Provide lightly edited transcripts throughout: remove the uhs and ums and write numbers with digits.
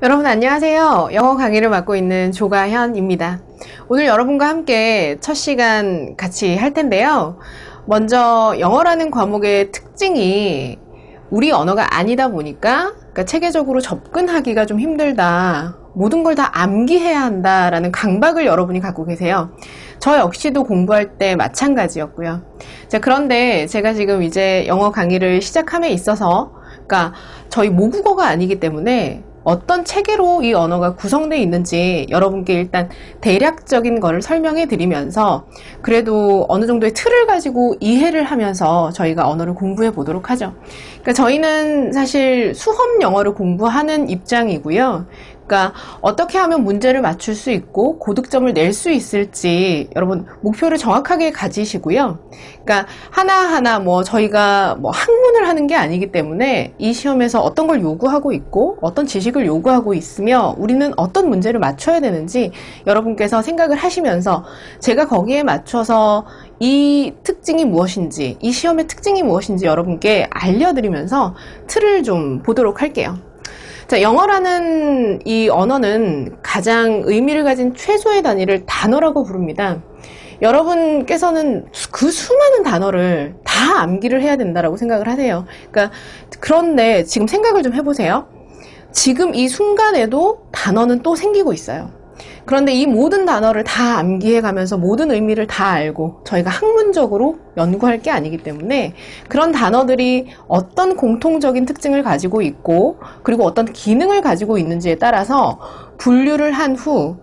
여러분 안녕하세요. 영어 강의를 맡고 있는 조가현입니다. 오늘 여러분과 함께 첫 시간 같이 할 텐데요. 먼저 영어라는 과목의 특징이 우리 언어가 아니다 보니까 체계적으로 접근하기가 좀 힘들다. 모든 걸 다 암기해야 한다라는 강박을 여러분이 갖고 계세요. 저 역시도 공부할 때 마찬가지였고요. 자, 그런데 제가 지금 이제 영어 강의를 시작함에 있어서 저희 모국어가 아니기 때문에 어떤 체계로 이 언어가 구성되어 있는지 여러분께 일단 대략적인 거를 설명해 드리면서 그래도 어느 정도의 틀을 가지고 이해를 하면서 저희가 언어를 공부해 보도록 하죠. 저희는 사실 수험 영어를 공부하는 입장이고요. 어떻게 하면 문제를 맞출 수 있고 고득점을 낼 수 있을지 여러분 목표를 정확하게 가지시고요. 하나하나 저희가 학문을 하는 게 아니기 때문에 이 시험에서 어떤 걸 요구하고 있고 어떤 지식을 요구하고 있으며 우리는 어떤 문제를 맞춰야 되는지 여러분께서 생각을 하시면서 제가 거기에 맞춰서 이 특징이 무엇인지 이 시험의 특징이 무엇인지 여러분께 알려드리면서 틀을 좀 보도록 할게요. 자, 영어라는 이 언어는 가장 의미를 가진 최소의 단위를 단어라고 부릅니다. 여러분께서는 그 수많은 단어를 다 암기를 해야 된다라고 생각을 하세요. 그런데 지금 생각을 좀 해보세요. 지금 이 순간에도 단어는 또 생기고 있어요. 그런데 이 모든 단어를 다 암기해 가면서 모든 의미를 다 알고 저희가 학문적으로 연구할 게 아니기 때문에 그런 단어들이 어떤 공통적인 특징을 가지고 있고 그리고 어떤 기능을 가지고 있는지에 따라서 분류를 한 후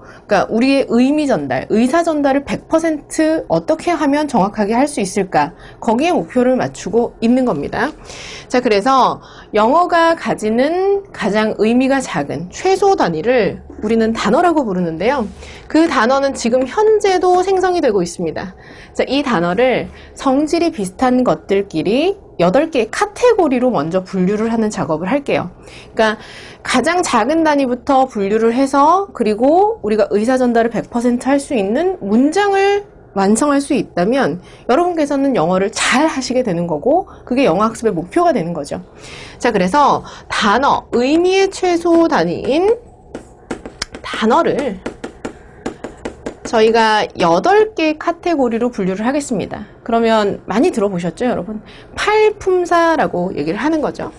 우리의 의미 전달, 의사 전달을 100% 어떻게 하면 정확하게 할 수 있을까 거기에 목표를 맞추고 있는 겁니다. 자, 그래서 영어가 가지는 가장 의미가 작은 최소 단위를 우리는 단어라고 부르는데요. 그 단어는 지금 현재도 생성이 되고 있습니다. 자, 이 단어를 성질이 비슷한 것들끼리 8개의 카테고리로 먼저 분류를 하는 작업을 할게요. 가장 작은 단위부터 분류를 해서 그리고 우리가 의사 전달을 100% 할 수 있는 문장을 완성할 수 있다면 여러분께서는 영어를 잘 하시게 되는 거고 그게 영어 학습의 목표가 되는 거죠. 자, 그래서 단어, 의미의 최소 단위인 단어를 저희가 8개의 카테고리로 분류를 하겠습니다. 그러면 많이 들어보셨죠, 여러분? 팔품사라고 얘기를 하는 거죠.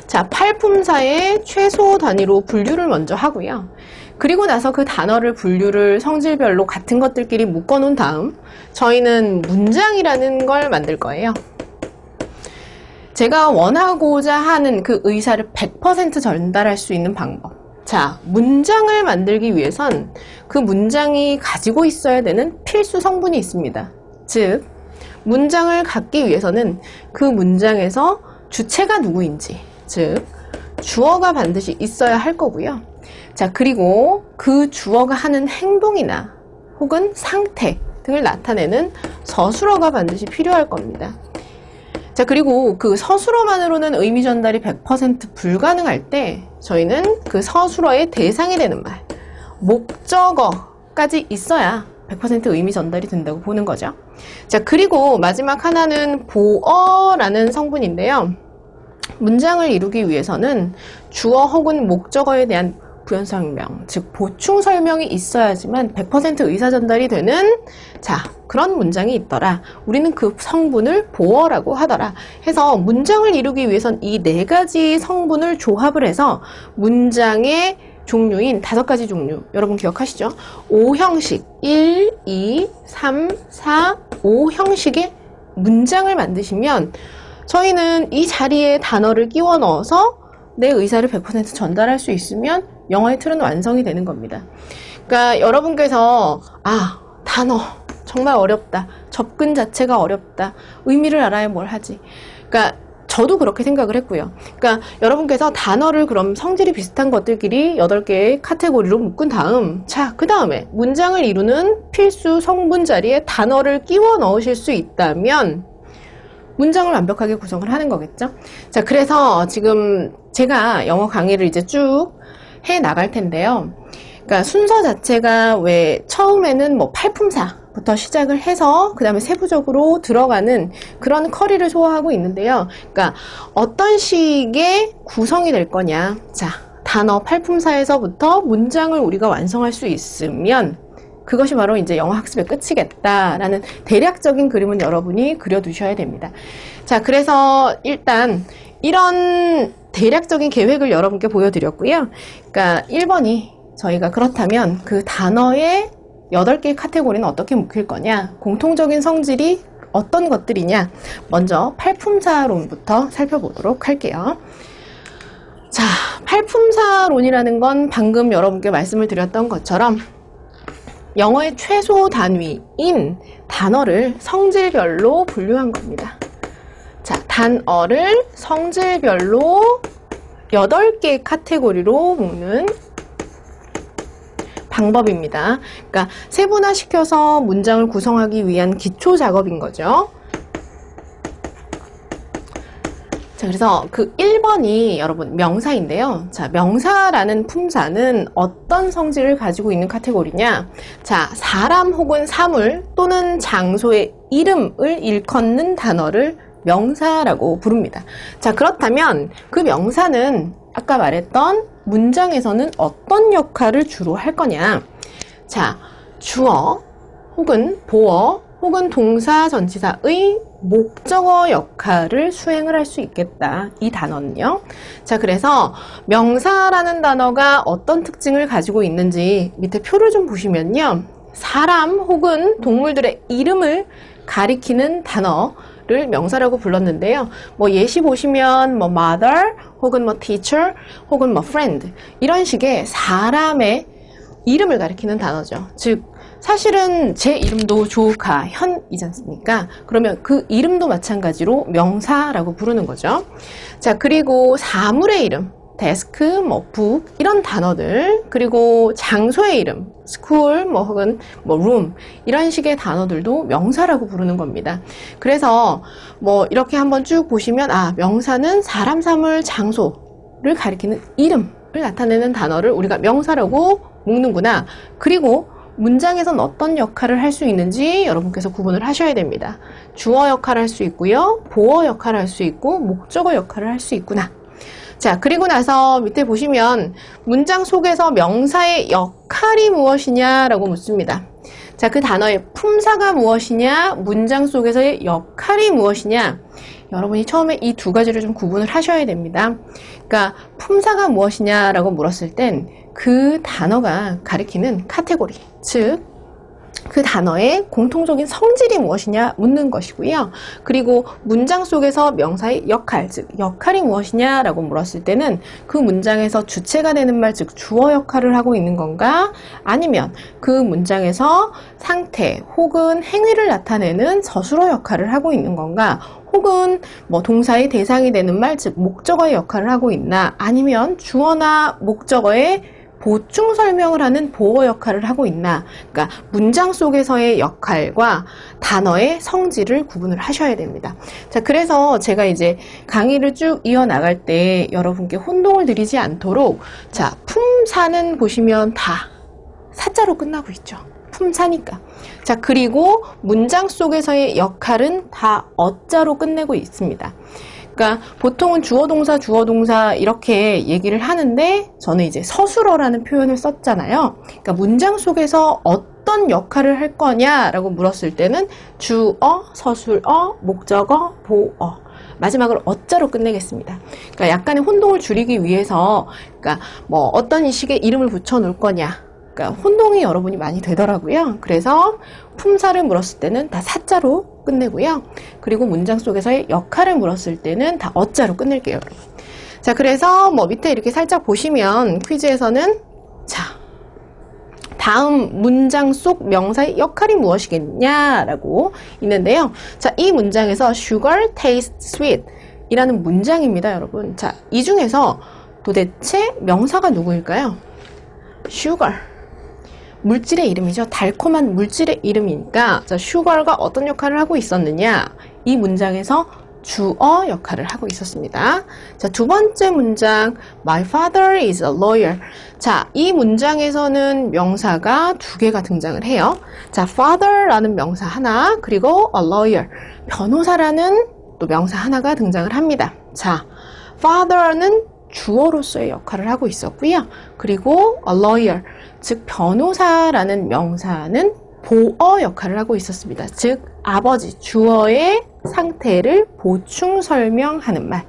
자, 팔품사의 최소 단위로 분류를 먼저 하고요. 그리고 나서 그 단어를 분류를 성질별로 같은 것들끼리 묶어 놓은 다음 저희는 문장이라는 걸 만들 거예요. 제가 원하고자 하는 그 의사를 100% 전달할 수 있는 방법. 자, 문장을 만들기 위해선 그 문장이 가지고 있어야 되는 필수 성분이 있습니다. 즉, 문장을 갖기 위해서는 그 문장에서 주체가 누구인지, 즉, 주어가 반드시 있어야 할 거고요. 자, 그리고 그 주어가 하는 행동이나 혹은 상태 등을 나타내는 서술어가 반드시 필요할 겁니다. 자, 그리고 그 서술어만으로는 의미 전달이 100% 불가능할 때 저희는 그 서술어의 대상이 되는 말, 목적어까지 있어야 100% 의미 전달이 된다고 보는 거죠. 자, 그리고 마지막 하나는 보어라는 성분인데요. 문장을 이루기 위해서는 주어 혹은 목적어에 대한 부연 설명, 즉 보충 설명이 있어야지만 100% 의사 전달이 되는 그런 문장이 있더라. 우리는 그 성분을 보어라고 하더라. 해서 문장을 이루기 위해선 이 4가지 성분을 조합을 해서 문장의 종류인 5가지 종류, 여러분 기억하시죠? 5형식, 1, 2, 3, 4, 5 형식의 문장을 만드시면 저희는 이 자리에 단어를 끼워 넣어서 내 의사를 100% 전달할 수 있으면 영어의 틀은 완성이 되는 겁니다. 여러분께서 단어 정말 어렵다. 접근 자체가 어렵다. 의미를 알아야 뭘 하지. 저도 그렇게 생각을 했고요. 여러분께서 단어를 그럼 성질이 비슷한 것들끼리 8개의 카테고리로 묶은 다음 그 다음에 문장을 이루는 필수 성분 자리에 단어를 끼워 넣으실 수 있다면 문장을 완벽하게 구성을 하는 거겠죠. 자, 그래서 지금 제가 영어 강의를 이제 쭉 해 나갈 텐데요. 순서 자체가 왜 처음에는 팔품사부터 시작을 해서 그 다음에 세부적으로 들어가는 그런 커리를 소화하고 있는데요. 어떤 식의 구성이 될 거냐. 자, 단어 팔품사에서부터 문장을 우리가 완성할 수 있으면 그것이 바로 이제 영어 학습의 끝이겠다라는 대략적인 그림은 여러분이 그려두셔야 됩니다. 자, 그래서 일단 이런 대략적인 계획을 여러분께 보여드렸고요. 그러니까 1번이 저희가 그렇다면 그 단어의 8개의 카테고리는 어떻게 묶일 거냐, 공통적인 성질이 어떤 것들이냐, 먼저 팔품사론부터 살펴보도록 할게요. 자, 팔품사론이라는 건 방금 여러분께 말씀을 드렸던 것처럼 영어의 최소 단위인 단어를 성질별로 분류한 겁니다. 자, 단어를 성질별로 8개의 카테고리로 묶는 방법입니다. 그러니까 세분화시켜서 문장을 구성하기 위한 기초 작업인 거죠. 자, 그래서 그 1번이 여러분 명사인데요. 자, 명사라는 품사는 어떤 성질을 가지고 있는 카테고리냐? 자, 사람 혹은 사물 또는 장소의 이름을 일컫는 단어를 명사라고 부릅니다. 자, 그렇다면 그 명사는 아까 말했던 문장에서는 어떤 역할을 주로 할 거냐? 자, 주어 혹은 보어 혹은 동사 전치사의 목적어 역할을 수행을 할 수 있겠다. 이 단어는요. 자, 그래서 명사라는 단어가 어떤 특징을 가지고 있는지 밑에 표를 좀 보시면요. 사람 혹은 동물들의 이름을 가리키는 단어를 명사라고 불렀는데요. 뭐 예시 보시면 뭐 mother 혹은 뭐 teacher 혹은 뭐 friend 이런 식의 사람의 이름을 가리키는 단어죠. 즉 사실은 제 이름도 조가현이지 않습니까? 그러면 그 이름도 마찬가지로 명사라고 부르는 거죠. 자, 그리고 사물의 이름, 데스크, 뭐 북 이런 단어들, 그리고 장소의 이름, 스쿨, 뭐 혹은 뭐 룸 이런 식의 단어들도 명사라고 부르는 겁니다. 그래서 뭐 이렇게 한번 쭉 보시면 아, 명사는 사람, 사물, 장소를 가리키는 이름을 나타내는 단어를 우리가 명사라고 묶는구나. 그리고 문장에선 어떤 역할을 할 수 있는지 여러분께서 구분을 하셔야 됩니다. 주어 역할을 할 수 있고요. 보어 역할을 할 수 있고 목적어 역할을 할 수 있구나. 자, 그리고 나서 밑에 보시면 문장 속에서 명사의 역할이 무엇이냐라고 묻습니다. 자, 그 단어의 품사가 무엇이냐, 문장 속에서의 역할이 무엇이냐. 여러분이 처음에 이 두 가지를 좀 구분을 하셔야 됩니다. 그러니까 품사가 무엇이냐라고 물었을 땐 그 단어가 가리키는 카테고리, 즉 그 단어의 공통적인 성질이 무엇이냐 묻는 것이고요. 그리고 문장 속에서 명사의 역할, 즉 역할이 무엇이냐라고 물었을 때는 그 문장에서 주체가 되는 말, 즉 주어 역할을 하고 있는 건가, 아니면 그 문장에서 상태 혹은 행위를 나타내는 서술어 역할을 하고 있는 건가, 혹은 뭐 동사의 대상이 되는 말, 즉 목적어의 역할을 하고 있나, 아니면 주어나 목적어의 보충 설명을 하는 보어 역할을 하고 있나. 그러니까 문장 속에서의 역할과 단어의 성질을 구분을 하셔야 됩니다. 자, 그래서 제가 이제 강의를 쭉 이어나갈 때 여러분께 혼동을 드리지 않도록, 자, 품사는 보시면 다 사자로 끝나고 있죠. 품사니까. 자, 그리고 문장 속에서의 역할은 다 어자로 끝내고 있습니다. 그러니까 보통은 주어 동사 이렇게 얘기를 하는데 저는 이제 서술어라는 표현을 썼잖아요. 그러니까 문장 속에서 어떤 역할을 할 거냐라고 물었을 때는 주어, 서술어, 목적어, 보어. 마지막으로 어자로 끝내겠습니다. 그러니까 약간의 혼동을 줄이기 위해서, 그러니까 뭐 어떤 이식의 이름을 붙여 놓을 거냐. 그러니까 혼동이 여러분이 많이 되더라고요. 그래서 품사를 물었을 때는 다 사자로 끝내고요. 그리고 문장 속에서의 역할을 물었을 때는 다 어자로 끝낼게요, 여러분. 자, 그래서 뭐 밑에 이렇게 살짝 보시면 퀴즈에서는 자, 다음 문장 속 명사의 역할이 무엇이겠냐라고 있는데요. 자, 이 문장에서 sugar tastes sweet 이라는 문장입니다, 여러분. 자, 이 중에서 도대체 명사가 누구일까요? sugar. 물질의 이름이죠. 달콤한 물질의 이름이니까, 자, sugar가 어떤 역할을 하고 있었느냐? 이 문장에서 주어 역할을 하고 있었습니다. 자, 두 번째 문장, My father is a lawyer. 자, 이 문장에서는 명사가 두 개가 등장을 해요. 자, father라는 명사 하나, 그리고 a lawyer, 변호사라는 또 명사 하나가 등장을 합니다. 자, father는 주어로서의 역할을 하고 있었고요. 그리고 a lawyer, 즉 변호사라는 명사는 보어 역할을 하고 있었습니다. 즉 아버지, 주어의 상태를 보충 설명하는 말.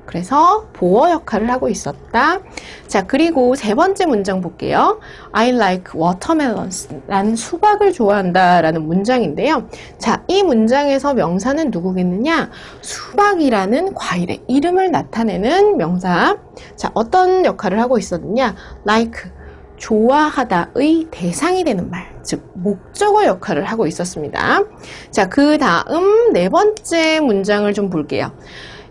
그래서 보어 역할을 하고 있었다. 자, 그리고 세 번째 문장 볼게요. I like watermelons. 나는 수박을 좋아한다 라는 문장인데요. 자, 이 문장에서 명사는 누구겠느냐? 수박이라는 과일의 이름을 나타내는 명사. 자, 어떤 역할을 하고 있었느냐? like, 좋아하다의 대상이 되는 말, 즉 목적어 역할을 하고 있었습니다. 자, 그 다음 네 번째 문장을 좀 볼게요.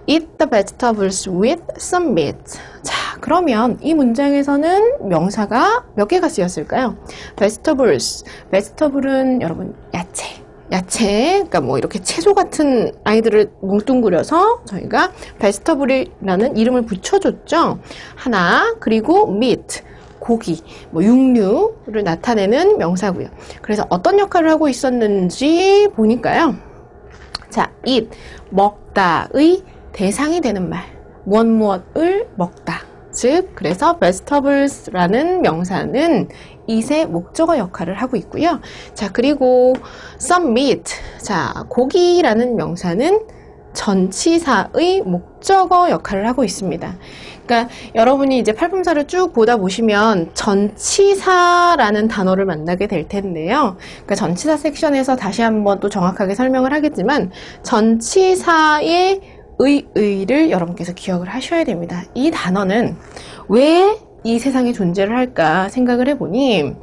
Eat the vegetables with some meat. 자, 그러면 이 문장에서는 명사가 몇 개가 쓰였을까요? vegetables. vegetable은 여러분 야채, 그러니까 뭐 이렇게 채소 같은 아이들을 뭉뚱그려서 저희가 vegetable이라는 이름을 붙여줬죠. 하나, 그리고 meat. 고기, 뭐 육류를 나타내는 명사고요. 그래서 어떤 역할을 하고 있었는지 보니까요. 자, eat, 먹다의 대상이 되는 말, 무엇을 먹다. 즉, 그래서 vegetables라는 명사는 eat의 목적어 역할을 하고 있고요. 자, 그리고 some meat, 자, 고기라는 명사는 전치사의 목적어 역할을 하고 있습니다. 그러니까 여러분이 이제 팔품사를 쭉 보다 보시면 전치사라는 단어를 만나게 될 텐데요. 그러니까 전치사 섹션에서 다시 한번 또 정확하게 설명을 하겠지만 전치사의 의를 여러분께서 기억을 하셔야 됩니다. 이 단어는 왜 이 세상에 존재를 할까 생각을 해보니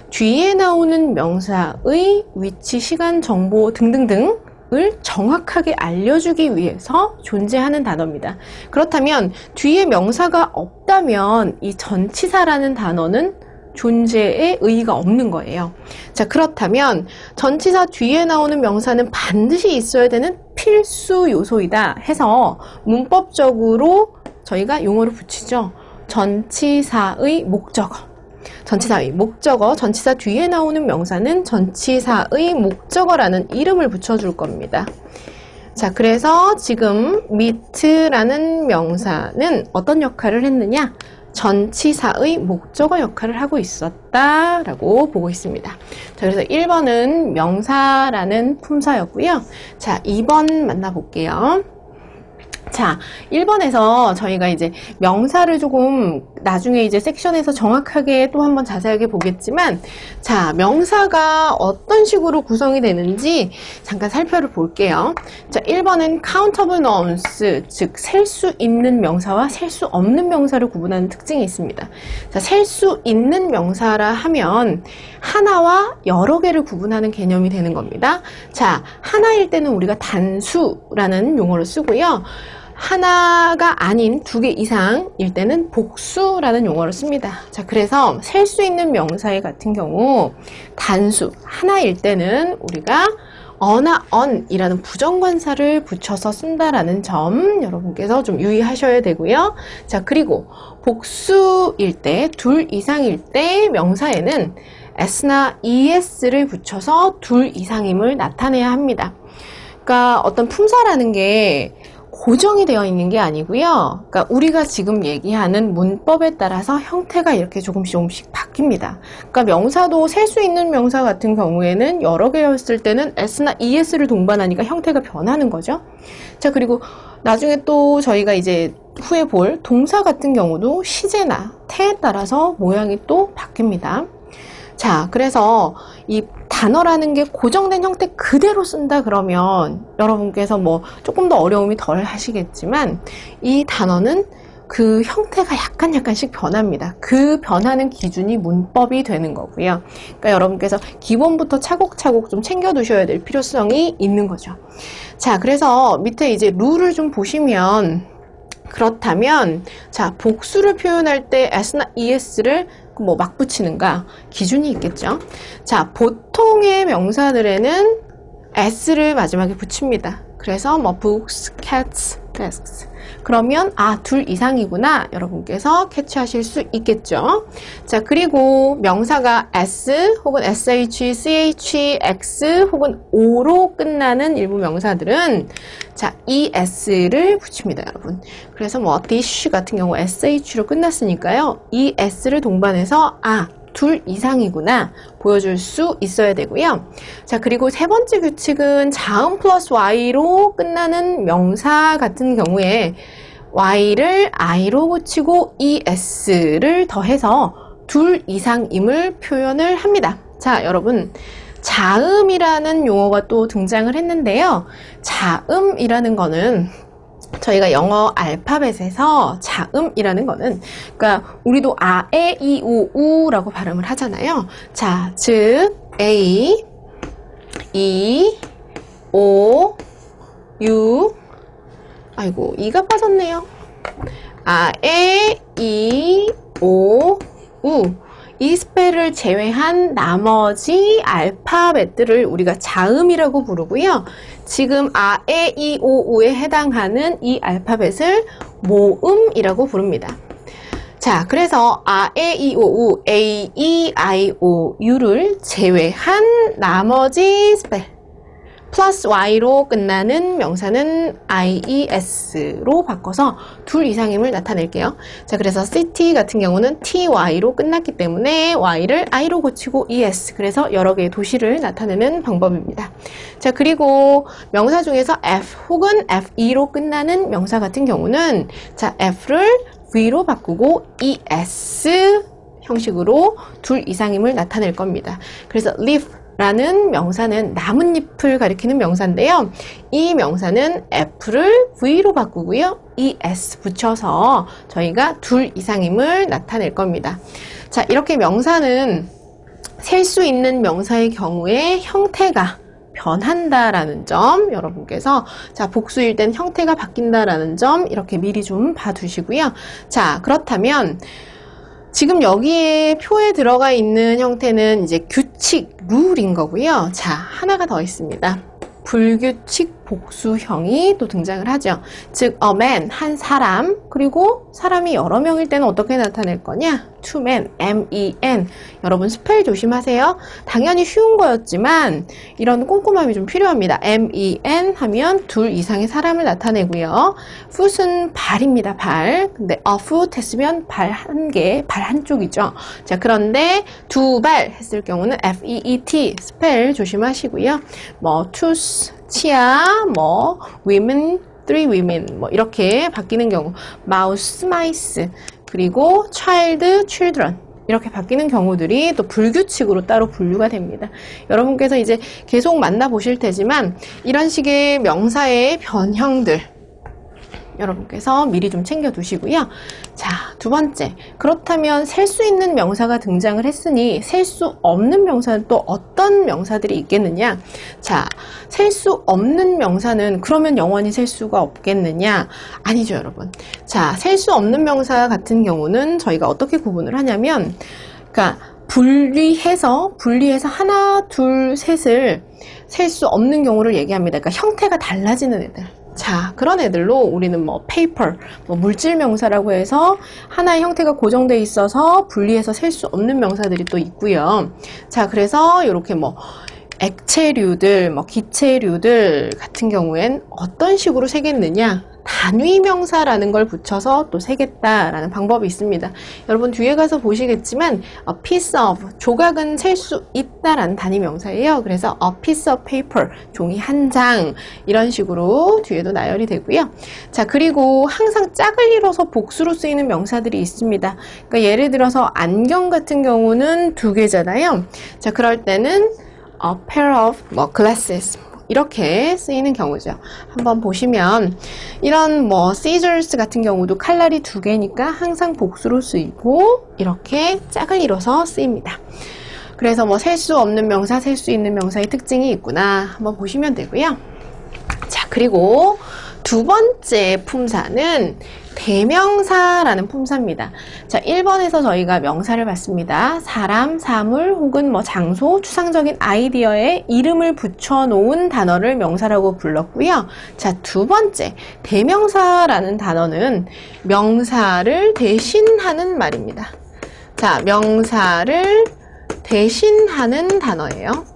뒤에 나오는 명사의 위치, 시간, 정보 등등등 을 정확하게 알려주기 위해서 존재하는 단어입니다. 그렇다면 뒤에 명사가 없다면 이 전치사라는 단어는 존재의 의의가 없는 거예요. 자, 그렇다면 전치사 뒤에 나오는 명사는 반드시 있어야 되는 필수 요소이다 해서 문법적으로 저희가 용어를 붙이죠. 전치사의 목적어. 전치사의 목적어, 전치사 뒤에 나오는 명사는 전치사의 목적어라는 이름을 붙여줄 겁니다. 자, 그래서 지금 meet라는 명사는 어떤 역할을 했느냐? 전치사의 목적어 역할을 하고 있었다라고 보고 있습니다. 자, 그래서 1번은 명사라는 품사였고요. 자, 2번 만나볼게요. 자, 1번에서 저희가 이제 명사를 조금 나중에 이제 섹션에서 정확하게 또 한번 자세하게 보겠지만, 자, 명사가 어떤 식으로 구성이 되는지 잠깐 살펴볼게요. 자, 1번은 countable nouns, 즉 셀 수 있는 명사와 셀 수 없는 명사를 구분하는 특징이 있습니다. 자, 셀 수 있는 명사라 하면 하나와 여러 개를 구분하는 개념이 되는 겁니다. 자, 하나일 때는 우리가 단수라는 용어를 쓰고요. 하나가 아닌 2개 이상일 때는 복수라는 용어를 씁니다. 자, 그래서 셀 수 있는 명사의 같은 경우 단수, 하나일 때는 우리가 어나 언이라는 부정관사를 붙여서 쓴다라는 점 여러분께서 좀 유의하셔야 되고요. 자, 그리고 복수일 때, 2 이상일 때 명사에는 s나 es를 붙여서 2 이상임을 나타내야 합니다. 그러니까 어떤 품사라는 게 고정이 되어 있는 게 아니고요. 그러니까 우리가 지금 얘기하는 문법에 따라서 형태가 이렇게 조금씩 바뀝니다. 그러니까 명사도 셀 수 있는 명사 같은 경우에는 여러 개였을 때는 s나 es를 동반하니까 형태가 변하는 거죠. 자, 그리고 나중에 또 저희가 이제 후에 볼 동사 같은 경우도 시제나 태에 따라서 모양이 또 바뀝니다. 자, 그래서 이 단어라는 게 고정된 형태 그대로 쓴다 그러면 여러분께서 뭐 조금 더 어려움이 덜 하시겠지만 이 단어는 그 형태가 약간씩 변합니다. 그 변하는 기준이 문법이 되는 거고요. 그러니까 여러분께서 기본부터 차곡차곡 좀 챙겨두셔야 될 필요성이 있는 거죠. 자, 그래서 밑에 이제 룰을 좀 보시면 그렇다면 자, 복수를 표현할 때 s나 es를 뭐 막 붙이는가 기준이 있겠죠. 자, 보통의 명사들에는 s를 마지막에 붙입니다. 그래서 뭐 books, cats, desks. 그러면 둘 이상이구나 여러분께서 캐치하실 수 있겠죠. 자, 그리고 명사가 s 혹은 sh, ch, x 혹은 o로 끝나는 일부 명사들은 자, es를 붙입니다, 여러분. 그래서 뭐 dish 같은 경우 sh로 끝났으니까요. 이 s를 동반해서 둘 이상이구나 보여줄 수 있어야 되고요. 자, 그리고 세 번째 규칙은 자음 플러스 y로 끝나는 명사 같은 경우에 y를 i로 고치고 es를 더해서 둘 이상임을 표현을 합니다. 자, 여러분, 자음이라는 용어가 또 등장을 했는데요. 자음이라는 거는 저희가 영어 알파벳에서 자음이라는 거는, 그러니까 우리도 아, 에, 이, 오, 우라고 발음을 하잖아요. 자, 즉 A, E, O, U, 아이고 이가 빠졌네요. 아, 에, 이, 오, 우, 이 스펠을 제외한 나머지 알파벳들을 우리가 자음이라고 부르고요. 지금 아, 에, 이, 오, 우에 해당하는 이 알파벳을 모음이라고 부릅니다. 자, 그래서 아, 에, 이, 오, 우, A, E, I, O, U를 제외한 나머지 스펠 플러스 y로 끝나는 명사는 ies로 바꿔서 둘 이상임을 나타낼게요. 자, 그래서 city 같은 경우는 ty로 끝났기 때문에 y를 i로 고치고 es, 그래서 여러 개의 도시를 나타내는 방법입니다. 자, 그리고 명사 중에서 f 혹은 fe로 끝나는 명사 같은 경우는 자, f를 v로 바꾸고 es 형식으로 둘 이상임을 나타낼 겁니다. 그래서 leaf 라는 명사는 나뭇잎을 가리키는 명사인데요. 이 명사는 F를 V로 바꾸고요. ES 붙여서 저희가 둘 이상임을 나타낼 겁니다. 자, 이렇게 명사는 셀 수 있는 명사의 경우에 형태가 변한다라는 점 여러분께서 자, 복수일 땐 형태가 바뀐다라는 점 이렇게 미리 좀 봐두시고요. 자, 그렇다면 지금 여기에 표에 들어가 있는 형태는 이제 규칙, 룰인 거고요. 자, 하나가 더 있습니다. 불규칙 복수형이 또 등장을 하죠. 즉, a man, 한 사람, 그리고 사람이 여러 명일 때는 어떻게 나타낼 거냐? two men, M-E-N. 여러분 스펠 조심하세요. 당연히 쉬운 거였지만 이런 꼼꼼함이 좀 필요합니다. M-E-N 하면 둘 이상의 사람을 나타내고요. foot은 발입니다, 발. 근데 a foot 했으면 발 한 개, 발 한쪽이죠. 자, 그런데 두 발 했을 경우는 F-E-E-T, 스펠 조심하시고요. 뭐 tooth, 치아, 뭐 women, three women 뭐 이렇게 바뀌는 경우, mouse, mice, 그리고 child, children 이렇게 바뀌는 경우들이 또 불규칙으로 따로 분류가 됩니다. 여러분께서 이제 계속 만나보실 테지만 이런 식의 명사의 변형들 여러분께서 미리 좀 챙겨 두시고요. 자, 두 번째, 그렇다면 셀 수 있는 명사가 등장을 했으니 셀 수 없는 명사는 또 어떤 명사들이 있겠느냐? 자, 셀 수 없는 명사는 그러면 영원히 셀 수가 없겠느냐? 아니죠, 여러분. 자, 셀 수 없는 명사 같은 경우는 저희가 어떻게 구분을 하냐면, 그러니까 분리해서 하나, 둘, 셋을 셀 수 없는 경우를 얘기합니다. 그러니까 형태가 달라지는 애들. 자, 그런 애들로 우리는 뭐 paper, 뭐 물질 명사라고 해서 하나의 형태가 고정돼 있어서 분리해서 셀 수 없는 명사들이 또 있고요. 자, 그래서 이렇게 뭐 액체류들, 뭐 기체류들 같은 경우엔 어떤 식으로 세겠느냐? 단위 명사라는 걸 붙여서 또 세겠다라는 방법이 있습니다. 여러분 뒤에 가서 보시겠지만 a piece of, 조각은 셀 수 있다라는 단위 명사예요. 그래서 a piece of paper, 종이 한 장 이런 식으로 뒤에도 나열이 되고요. 자, 그리고 항상 짝을 이뤄서 복수로 쓰이는 명사들이 있습니다. 그러니까 예를 들어서 안경 같은 경우는 두 개잖아요. 자, 그럴 때는 a pair of 뭐 glasses 이렇게 쓰이는 경우죠. 한번 보시면 이런 뭐 scissors 같은 경우도 칼날이 두 개니까 항상 복수로 쓰이고 이렇게 짝을 이뤄서 쓰입니다. 그래서 뭐 셀 수 없는 명사, 셀 수 있는 명사의 특징이 있구나 한번 보시면 되고요. 자, 그리고 두 번째 품사는 대명사라는 품사입니다. 자, 1번에서 저희가 명사를 봤습니다. 사람, 사물 혹은 뭐 장소, 추상적인 아이디어에 이름을 붙여 놓은 단어를 명사라고 불렀고요. 자, 두 번째 대명사라는 단어는 명사를 대신하는 말입니다. 자, 명사를 대신하는 단어예요.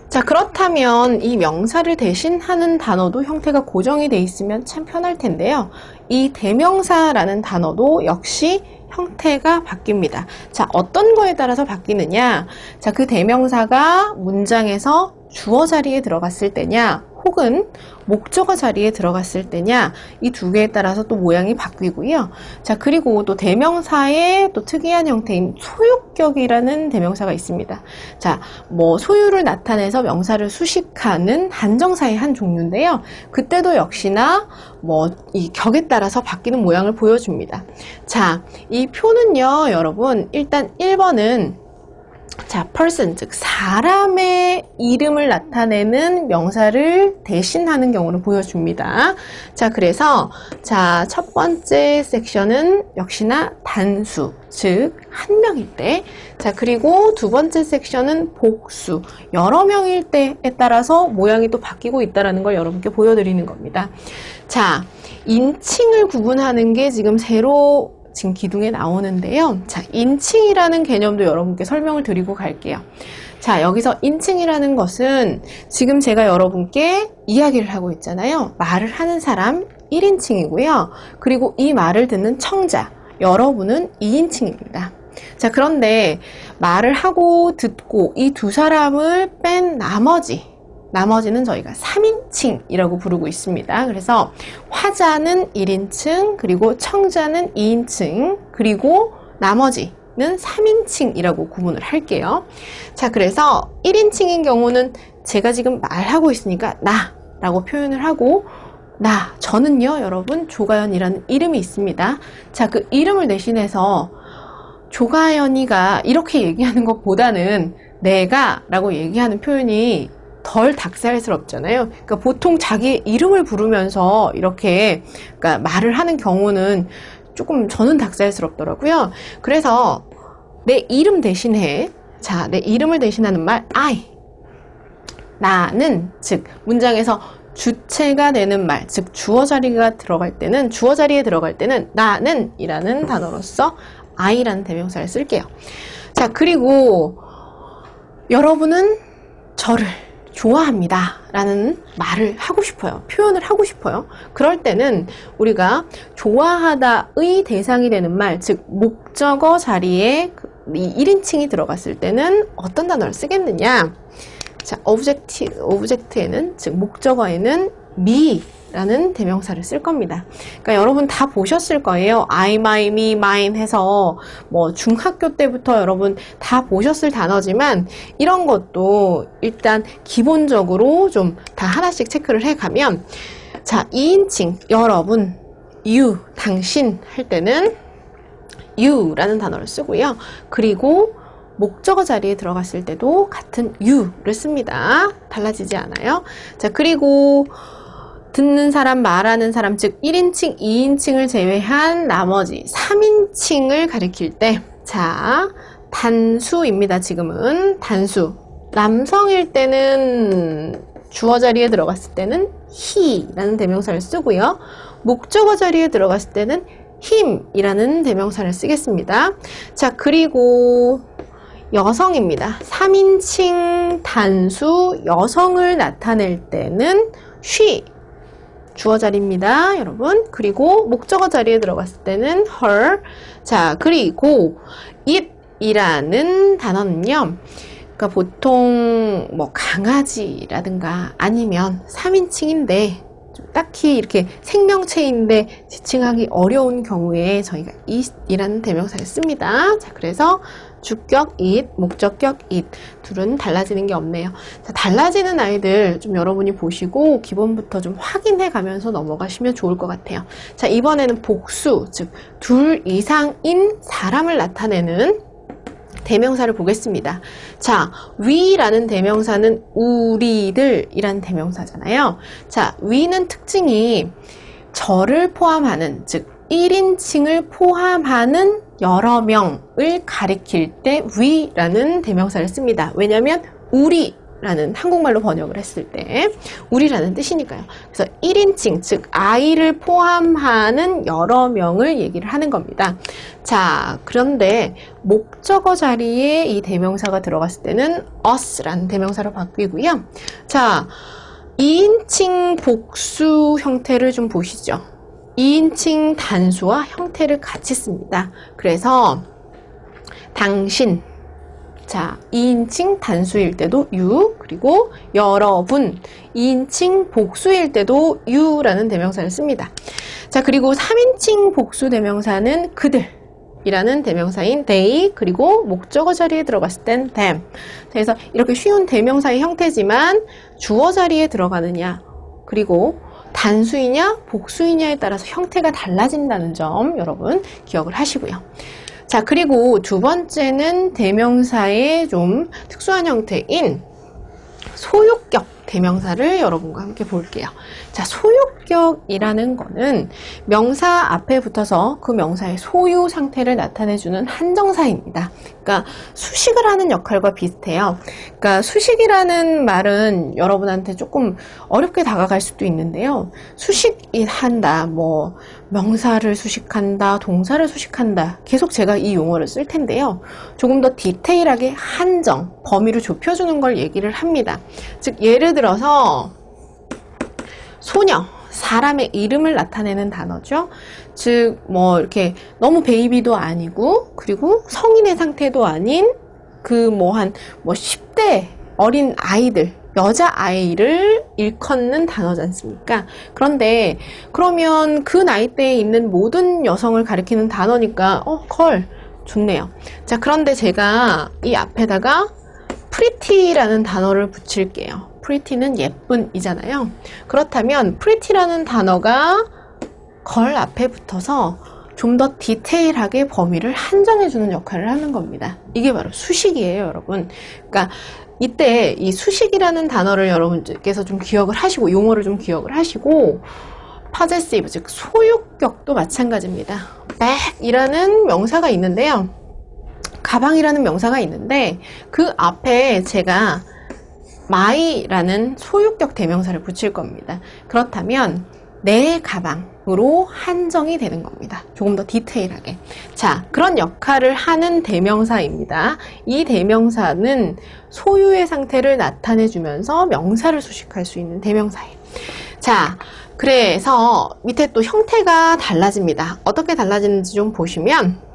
자, 그렇다면 이 명사를 대신하는 단어도 형태가 고정이 돼 있으면 참 편할 텐데요. 이 대명사라는 단어도 역시 형태가 바뀝니다. 자, 어떤 거에 따라서 바뀌느냐? 자, 그 대명사가 문장에서 주어 자리에 들어갔을 때냐, 혹은 목적어 자리에 들어갔을 때냐, 이 두 개에 따라서 또 모양이 바뀌고요. 자, 그리고 또 대명사의 또 특이한 형태인 소유격이라는 대명사가 있습니다. 자, 뭐 소유를 나타내서 명사를 수식하는 한정사의 한 종류인데요. 그때도 역시나 뭐 이 격에 따라서 바뀌는 모양을 보여줍니다. 자, 이 표는요, 여러분, 일단 1번은 자, person, 즉 사람의 이름을 나타내는 명사를 대신하는 경우를 보여줍니다. 자, 그래서 자, 첫 번째 섹션은 역시나 단수, 즉 한 명일 때. 자, 그리고 두 번째 섹션은 복수, 여러 명일 때에 따라서 모양이 또 바뀌고 있다는 걸 여러분께 보여드리는 겁니다. 자, 인칭을 구분하는 게 지금 새로 지금 기둥에 나오는데요. 자, 인칭이라는 개념도 여러분께 설명을 드리고 갈게요. 자, 여기서 인칭이라는 것은 지금 제가 여러분께 이야기를 하고 있잖아요. 말을 하는 사람 1인칭이고요. 그리고 이 말을 듣는 청자, 여러분은 2인칭입니다. 자, 그런데 말을 하고 듣고 이 두 사람을 뺀 나머지는 저희가 3인칭이라고 부르고 있습니다. 그래서 화자는 1인칭, 그리고 청자는 2인칭, 그리고 나머지는 3인칭이라고 구분을 할게요. 자, 그래서 1인칭인 경우는 제가 지금 말하고 있으니까 나라고 표현을 하고, 저는요, 여러분, 조가연이라는 이름이 있습니다. 자, 그 이름을 대신해서 조가연이가 이렇게 얘기하는 것보다는 내가 라고 얘기하는 표현이 덜 닭살스럽잖아요. 그러니까 보통 자기 이름을 부르면서 이렇게 그러니까 말을 하는 경우는 조금 저는 닭살스럽더라고요. 그래서 내 이름 대신에, 자, 내 이름을 대신하는 말 I, 나는, 즉 문장에서 주체가 되는 말, 즉 주어 자리에 들어갈 때는 나는 이라는 단어로서 I라는 대명사를 쓸게요. 자, 그리고 여러분은 저를 좋아합니다 라는 말을 하고 싶어요. 표현을 하고 싶어요. 그럴 때는 우리가 좋아하다의 대상이 되는 말, 즉 목적어 자리에 이 1인칭이 들어갔을 때는 어떤 단어를 쓰겠느냐? 자, 오브젝트에는, 즉 목적어에는 me라는 대명사를 쓸 겁니다. 그러니까 여러분 다 보셨을 거예요. I, my, me, mine 해서 뭐 중학교 때부터 여러분 다 보셨을 단어지만 이런 것도 일단 기본적으로 좀 다 하나씩 체크를 해가면, 자, 2인칭 여러분, you, 당신 할 때는 you라는 단어를 쓰고요. 그리고 목적어 자리에 들어갔을 때도 같은 you를 씁니다. 달라지지 않아요. 자, 그리고 듣는 사람, 말하는 사람, 즉 1인칭, 2인칭을 제외한 나머지 3인칭을 가리킬 때, 자, 단수입니다. 지금은 단수. 남성일 때는 주어 자리에 들어갔을 때는 he라는 대명사를 쓰고요. 목적어 자리에 들어갔을 때는 him이라는 대명사를 쓰겠습니다. 자, 그리고 여성입니다. 3인칭 단수 여성을 나타낼 때는 she, 주어 자리입니다, 여러분. 그리고 목적어 자리에 들어갔을 때는 her. 자, 그리고 it이라는 단어는요, 그러니까 보통 뭐 강아지라든가 아니면 3인칭인데 좀 딱히 이렇게 생명체인데 지칭하기 어려운 경우에 저희가 it이라는 대명사를 씁니다. 자, 그래서 주격 it, 목적격 it 둘은 달라지는 게 없네요. 자, 달라지는 아이들 좀 여러분이 보시고 기본부터 좀 확인해 가면서 넘어가시면 좋을 것 같아요. 자, 이번에는 복수, 즉 둘 이상인 사람을 나타내는 대명사를 보겠습니다. 자, we라는 대명사는 우리들이란 대명사잖아요. 자, we는 특징이 저를 포함하는, 즉 1인칭을 포함하는 여러 명을 가리킬 때 we라는 대명사를 씁니다. 왜냐하면 우리라는 한국말로 번역을 했을 때 우리라는 뜻이니까요. 그래서 1인칭, 즉 I를 포함하는 여러 명을 얘기를 하는 겁니다. 자, 그런데 목적어 자리에 이 대명사가 들어갔을 때는 us라는 대명사로 바뀌고요. 자, 2인칭 복수 형태를 좀 보시죠. 2인칭 단수와 형태를 같이 씁니다. 그래서 당신, 자, 2인칭 단수일 때도 you, 그리고 여러분, 2인칭 복수일 때도 you라는 대명사를 씁니다. 자, 그리고 3인칭 복수 대명사는 그들 이라는 대명사인 they, 그리고 목적어 자리에 들어갔을 땐 them. 그래서 이렇게 쉬운 대명사의 형태지만 주어 자리에 들어가느냐, 그리고 단수이냐 복수이냐에 따라서 형태가 달라진다는 점 여러분 기억을 하시고요. 자, 그리고 두 번째는 대명사의 좀 특수한 형태인 소유격 대명사를 여러분과 함께 볼게요. 자, 소유격이라는 거는 명사 앞에 붙어서 그 명사의 소유 상태를 나타내주는 한정사입니다. 그러니까 수식을 하는 역할과 비슷해요. 그러니까 수식이라는 말은 여러분한테 조금 어렵게 다가갈 수도 있는데요. 수식이 한다, 뭐 명사를 수식한다, 동사를 수식한다, 계속 제가 이 용어를 쓸 텐데요. 조금 더 디테일하게 한정, 범위를 좁혀주는 걸 얘기를 합니다. 즉 예를 들어서 소녀, 사람의 이름을 나타내는 단어죠. 즉 뭐 이렇게 너무 베이비도 아니고, 그리고 성인의 상태도 아닌 그 뭐 한 10대 어린 아이들, 여자아이를 일컫는 단어지 않습니까? 그런데 그러면 그 나이대에 있는 모든 여성을 가리키는 단어니까 걸, 좋네요. 자, 그런데 제가 이 앞에다가 pretty라는 단어를 붙일게요. pretty는 예쁜이잖아요. 그렇다면 pretty라는 단어가 걸 앞에 붙어서 좀 더 디테일하게 범위를 한정해주는 역할을 하는 겁니다. 이게 바로 수식이에요, 여러분. 그러니까 이때 이 수식이라는 단어를 여러분께서 좀 기억을 하시고, 용어를 좀 기억을 하시고, possessive, 즉 소유격도 마찬가지입니다. bag이라는 명사가 있는데요. 가방이라는 명사가 있는데 그 앞에 제가 my라는 소유격 대명사를 붙일 겁니다. 그렇다면 내 가방으로 한정이 되는 겁니다. 조금 더 디테일하게. 자, 그런 역할을 하는 대명사입니다. 이 대명사는 소유의 상태를 나타내주면서 명사를 수식할 수 있는 대명사예요. 자, 그래서 밑에 또 형태가 달라집니다. 어떻게 달라지는지 좀 보시면,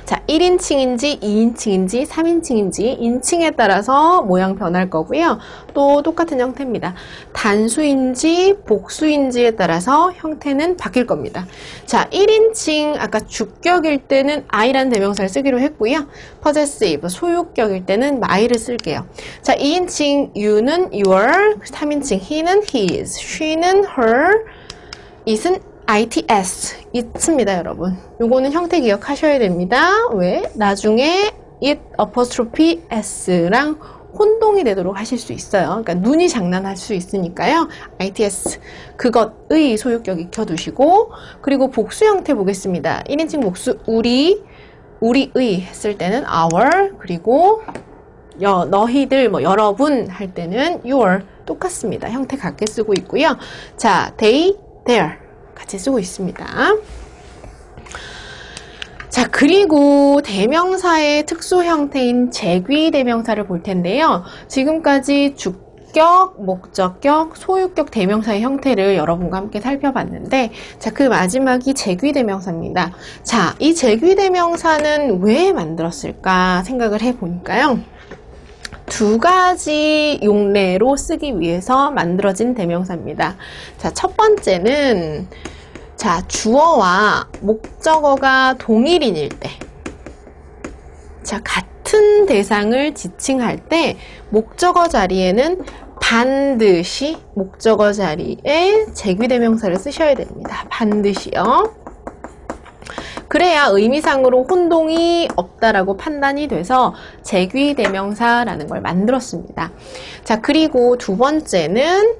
자, 1인칭인지 2인칭인지 3인칭인지 인칭에 따라서 모양 변할 거고요. 또 똑같은 형태입니다. 단수인지 복수인지에 따라서 형태는 바뀔 겁니다. 자, 1인칭 아까 주격일 때는 I라는 대명사를 쓰기로 했고요. possessive, 소유격일 때는 my를 쓸게요. 자, 2인칭 you는 your, 3인칭 he는 his, she는 her, it은 its, it입니다, 여러분. 요거는 형태 기억하셔야 됩니다. 왜? 나중에 it apostrophe s랑 혼동이 되도록 하실 수 있어요. 그러니까 눈이 장난할 수 있으니까요. its, 그것의 소유격 익혀두시고, 그리고 복수 형태 보겠습니다. 1인칭 복수 우리의 했을 때는 our, 그리고 너희들, 뭐 여러분 할 때는 your, 똑같습니다. 형태 같게 쓰고 있고요. 자, they, their 같이 쓰고 있습니다. 자, 그리고 대명사의 특수 형태인 제귀 대명사를 볼 텐데요. 지금까지 주격, 목적격, 소유격 대명사의 형태를 여러분과 함께 살펴봤는데, 자, 그 마지막이 제귀 대명사입니다. 자, 이 제귀 대명사는 왜 만들었을까 생각을 해보니까요. 두 가지 용례로 쓰기 위해서 만들어진 대명사입니다. 자, 첫 번째는, 자, 주어와 목적어가 동일인일 때, 자, 같은 대상을 지칭할 때 목적어 자리에는 반드시 목적어 자리에 제귀 대명사를 쓰셔야 됩니다. 반드시요. 그래야 의미상으로 혼동이 없다라고 판단이 돼서 재귀대명사라는 걸 만들었습니다. 자, 그리고 두 번째는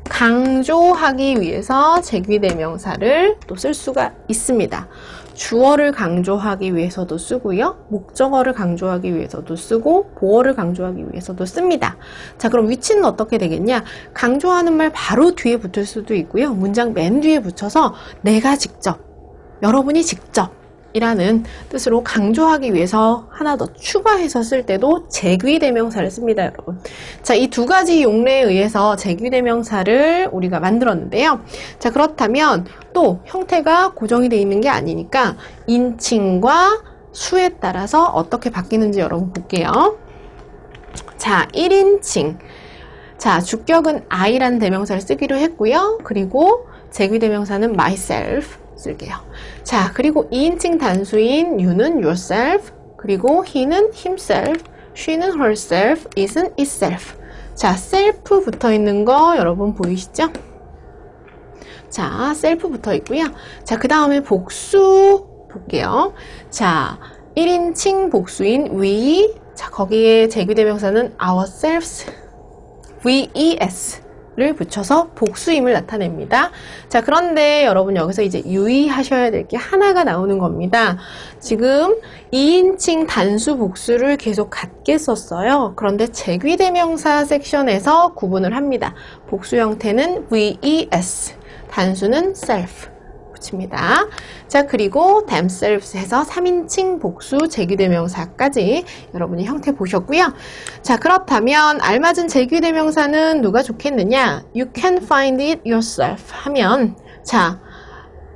강조하기 위해서 재귀대명사를 또 쓸 수가 있습니다. 주어를 강조하기 위해서도 쓰고요. 목적어를 강조하기 위해서도 쓰고 보어를 강조하기 위해서도 씁니다. 자, 그럼 위치는 어떻게 되겠냐? 강조하는 말 바로 뒤에 붙을 수도 있고요. 문장 맨 뒤에 붙여서 내가 직접, 여러분이 직접 이라는 뜻으로 강조하기 위해서 하나 더 추가해서 쓸 때도 재귀대명사를 씁니다, 여러분. 자, 이 두 가지 용례에 의해서 재귀대명사를 우리가 만들었는데요. 자, 그렇다면 또 형태가 고정이 되어 있는 게 아니니까 인칭과 수에 따라서 어떻게 바뀌는지 여러분 볼게요. 자, 1인칭. 자, 주격은 I라는 대명사를 쓰기로 했고요. 그리고 재귀대명사는 myself 쓸게요. 자, 그리고 2인칭 단수인 you는 yourself, 그리고 he는 himself, she는 herself, it은 itself. 자, self 붙어 있는 거 여러분 보이시죠? 자, self 붙어 있고요. 자, 그 다음에 복수 볼게요. 자, 1인칭 복수인 we. 자, 거기에 재귀대명사는 ourselves, we-es 를 붙여서 복수임을 나타냅니다. 자, 그런데 여러분 여기서 이제 유의하셔야 될 게 하나가 나오는 겁니다. 지금 2인칭 단수 복수를 계속 같게 썼어요. 그런데 재귀대명사 섹션에서 구분을 합니다. 복수 형태는 we-es, 단수는 self 붙입니다. 자, 그리고 themselves 해서 3인칭 복수 재귀대명사까지 여러분이 형태 보셨고요. 자, 그렇다면 알맞은 재귀대명사는 누가 좋겠느냐? You can find it yourself 하면, 자,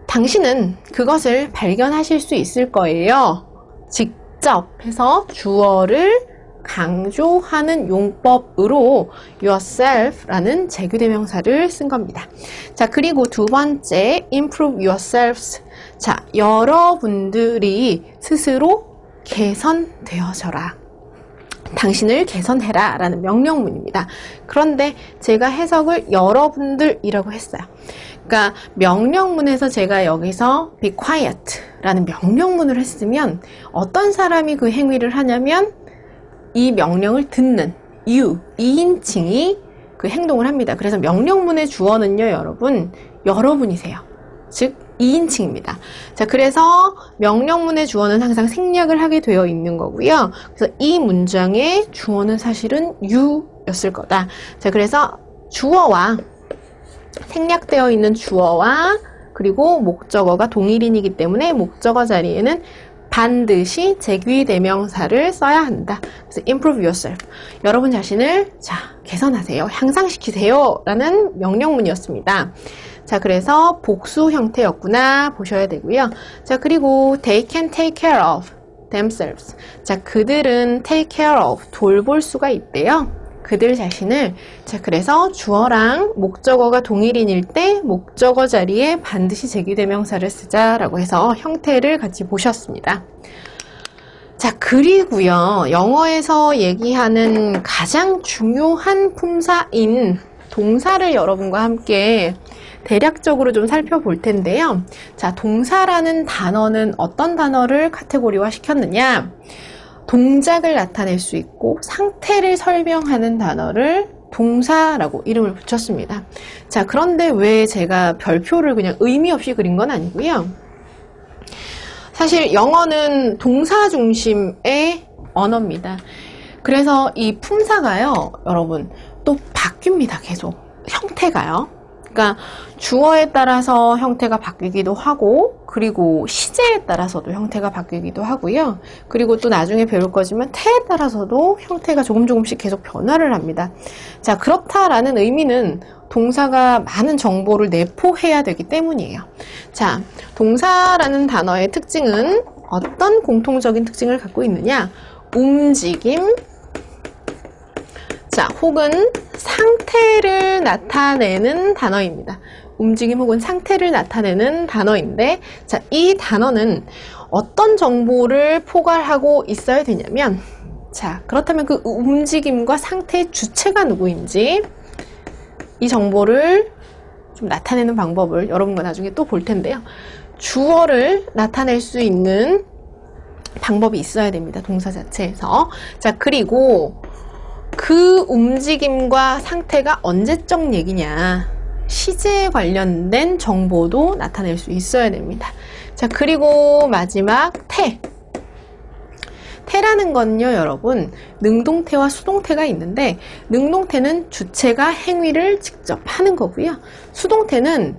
당신은 그것을 발견하실 수 있을 거예요. 직접 해서 주어를 강조하는 용법으로 yourself라는 재귀대명사를 쓴 겁니다. 자, 그리고 두 번째 improve yourselves. 자, 여러분들이 스스로 개선되어져라. 당신을 개선해라 라는 명령문입니다. 그런데 제가 해석을 여러분들이라고 했어요. 그러니까 명령문에서 제가 여기서 be quiet 라는 명령문을 했으면 어떤 사람이 그 행위를 하냐면 이 명령을 듣는 you, 2인칭이 그 행동을 합니다. 그래서 명령문의 주어는요, 여러분, 여러분이세요. 즉, 2인칭입니다. 자, 그래서 명령문의 주어는 항상 생략을 하게 되어 있는 거고요. 그래서 이 문장의 주어는 사실은 you였을 거다. 자, 그래서 주어와 생략되어 있는 주어와 그리고 목적어가 동일인이기 때문에 목적어 자리에는 반드시 재귀대명사를 써야 한다. 그래서 improve yourself. 여러분 자신을 개선하세요. 향상시키세요. 라는 명령문이었습니다. 자, 그래서 복수 형태였구나 보셔야 되고요. 자, 그리고 they can take care of themselves. 자, 그들은 take care of, 돌볼 수가 있대요. 그들 자신을. 자, 그래서 주어랑 목적어가 동일인일 때 목적어 자리에 반드시 재귀대명사를 쓰자라고 해서 형태를 같이 보셨습니다. 자, 그리고요, 영어에서 얘기하는 가장 중요한 품사인 동사를 여러분과 함께 대략적으로 좀 살펴볼 텐데요. 자, 동사라는 단어는 어떤 단어를 카테고리화 시켰느냐? 동작을 나타낼 수 있고 상태를 설명하는 단어를 동사라고 이름을 붙였습니다. 자, 그런데 왜 제가 별표를 그냥 의미 없이 그린 건 아니고요. 사실 영어는 동사 중심의 언어입니다. 그래서 이 품사가요, 여러분, 또 바뀝니다. 계속. 형태가요. 그러니까 주어에 따라서 형태가 바뀌기도 하고, 그리고 시제에 따라서도 형태가 바뀌기도 하고요. 그리고 또 나중에 배울 거지만 태에 따라서도 형태가 조금씩 계속 변화를 합니다. 자, 그렇다라는 의미는 동사가 많은 정보를 내포해야 되기 때문이에요. 자, 동사라는 단어의 특징은 어떤 공통적인 특징을 갖고 있느냐? 움직임, 자, 혹은 상태를 나타내는 단어입니다. 움직임 혹은 상태를 나타내는 단어인데, 자, 이 단어는 어떤 정보를 포괄하고 있어야 되냐면, 자, 그렇다면 그 움직임과 상태의 주체가 누구인지 이 정보를 좀 나타내는 방법을 여러분과 나중에 또 볼 텐데요. 주어를 나타낼 수 있는 방법이 있어야 됩니다. 동사 자체에서. 자, 그리고 그 움직임과 상태가 언제적 얘기냐. 시제에 관련된 정보도 나타낼 수 있어야 됩니다. 자, 그리고 마지막 태. 태라는 건요, 여러분, 능동태와 수동태가 있는데, 능동태는 주체가 행위를 직접 하는 거고요. 수동태는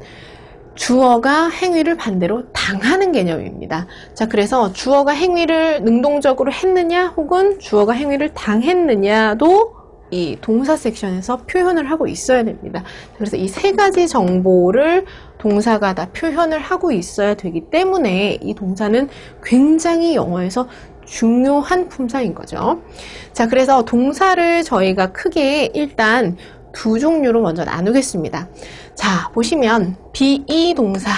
주어가 행위를 반대로 당하는 개념입니다. 자, 그래서 주어가 행위를 능동적으로 했느냐, 혹은 주어가 행위를 당했느냐도 이 동사 섹션에서 표현을 하고 있어야 됩니다. 그래서 이 세 가지 정보를 동사가 다 표현을 하고 있어야 되기 때문에 이 동사는 굉장히 영어에서 중요한 품사인 거죠. 자, 그래서 동사를 저희가 크게 일단 두 종류로 먼저 나누겠습니다. 자, 보시면 비동사,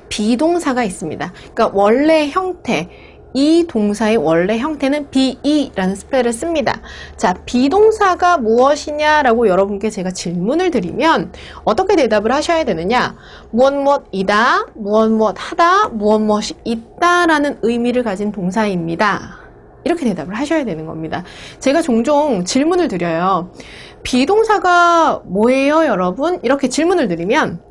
비동사가 있습니다. 그러니까 원래 형태, 이 동사의 원래 형태는 be라는 스펠을 씁니다. 자, 비동사가 무엇이냐라고 여러분께 제가 질문을 드리면 어떻게 대답을 하셔야 되느냐? 무엇이다, 무엇하다, 무엇이 있다라는 의미를 가진 동사입니다. 이렇게 대답을 하셔야 되는 겁니다. 제가 종종 질문을 드려요. 비동사가 뭐예요, 여러분? 이렇게 질문을 드리면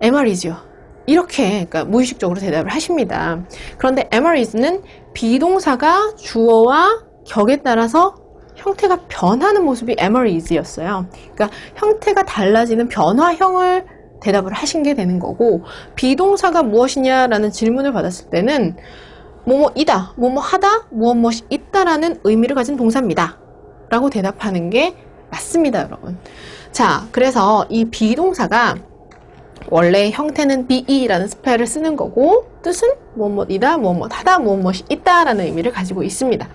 MR이죠. 이렇게, 그러니까 무의식적으로 대답을 하십니다. 그런데 MRis는 비동사가 주어와 격에 따라서 형태가 변하는 모습이 MRis였어요. 그러니까 형태가 달라지는 변화형을 대답을 하신 게 되는 거고, 비동사가 무엇이냐라는 질문을 받았을 때는 뭐뭐이다, 뭐뭐하다, 무엇이 있다라는 의미를 가진 동사입니다. 라고 대답하는 게 맞습니다, 여러분. 자, 그래서 이 비동사가 원래 형태는 be라는 스펠을 쓰는 거고, 뜻은 무엇이다, 무엇하다, 무엇이 있다라는 의미를 가지고 있습니다.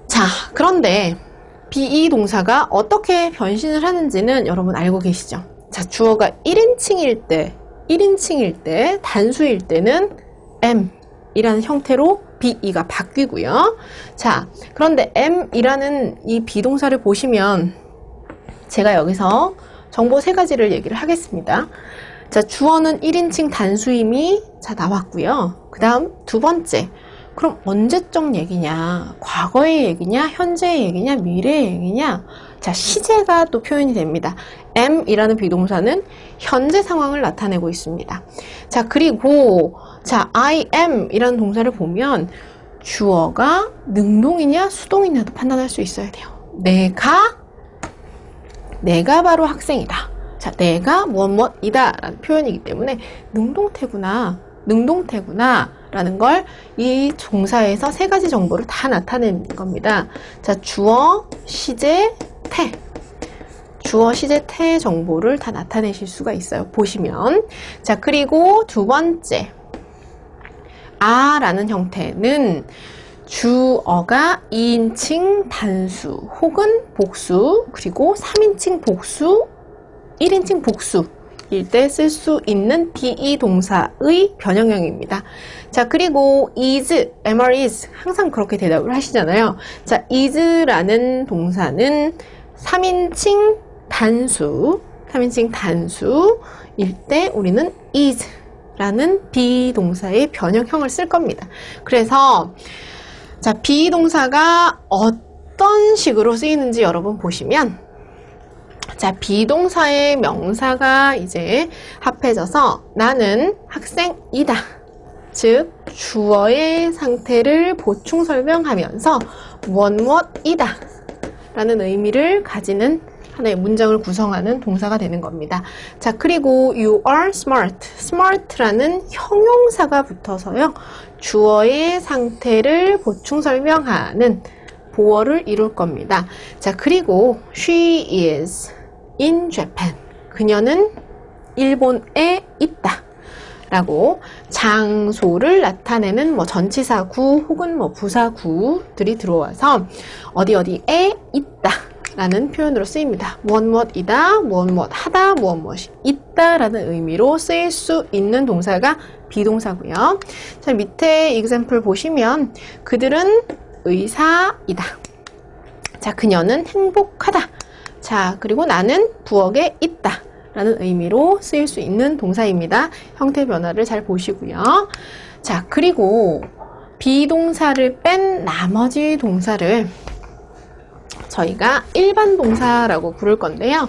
자, 그런데 be 동사가 어떻게 변신을 하는지는 여러분 알고 계시죠? 자, 주어가 1인칭일 때, 단수일 때는 am이라는 형태로 be가 바뀌고요. 자, 그런데 am이라는 이 비동사를 보시면 제가 여기서 정보 세 가지를 얘기를 하겠습니다. 자, 주어는 1인칭 단수임이 자 나왔고요. 그 다음 두 번째, 그럼 언제적 얘기냐? 과거의 얘기냐? 현재의 얘기냐? 미래의 얘기냐? 자, 시제가 또 표현이 됩니다. am이라는 비동사는 현재 상황을 나타내고 있습니다. 자, 그리고 자, I am 이라는 동사를 보면 주어가 능동이냐 수동이냐도 판단할 수 있어야 돼요. 내가 바로 학생이다. 자, 내가 무엇이다 라는 표현이기 때문에 능동태구나 라는 걸 이 동사에서 세 가지 정보를 다 나타내는 겁니다. 자, 주어, 시제, 태. 주어, 시제, 태 정보를 다 나타내실 수가 있어요. 보시면. 자, 그리고 두 번째, 라는 형태는 주어가 2인칭 단수 혹은 복수, 그리고 3인칭 복수, 1인칭 복수일 때 쓸 수 있는 be 동사의 변형형입니다. 자, 그리고 is, MRis 항상 그렇게 대답을 하시잖아요. 자, is라는 동사는 3인칭 단수일 때 우리는 is라는 be 동사의 변형형을 쓸 겁니다. 그래서 자, be 동사가 어떤 식으로 쓰이는지 여러분 보시면, 자, 비동사의 명사가 이제 합해져서 나는 학생이다. 즉, 주어의 상태를 보충 설명하면서 무엇이다 라는 의미를 가지는 하나의 문장을 구성하는 동사가 되는 겁니다. 자, 그리고 you are smart. smart라는 형용사가 붙어서요, 주어의 상태를 보충 설명하는 보어를 이룰 겁니다. 자, 그리고 she is in Japan. 그녀는 일본에 있다. 라고 장소를 나타내는 전치사구 혹은 부사구들이 들어와서 어디에 있다 라는 표현으로 쓰입니다. 무엇이다, 무엇하다, 무엇이 있다 라는 의미로 쓰일 수 있는 동사가 비동사고요. 자, 밑에 example 보시면 그들은 의사이다. 자, 그녀는 행복하다. 자, 그리고 나는 부엌에 있다 라는 의미로 쓰일 수 있는 동사입니다. 형태 변화를 잘 보시고요. 자, 그리고 비동사를 뺀 나머지 동사를 저희가 일반 동사라고 부를 건데요.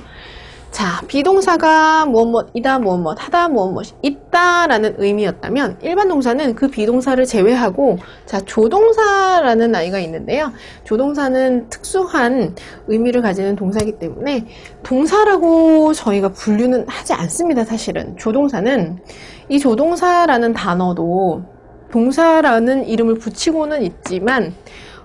자, 비동사가 무엇이다, 무엇하다, 무엇이 있다라는 의미였다면 일반 동사는 그 비동사를 제외하고 자, 조동사라는 아이가 있는데요. 조동사는 특수한 의미를 가지는 동사이기 때문에 동사라고 저희가 분류는 하지 않습니다. 사실은 조동사는 이 조동사라는 단어도 동사라는 이름을 붙이고는 있지만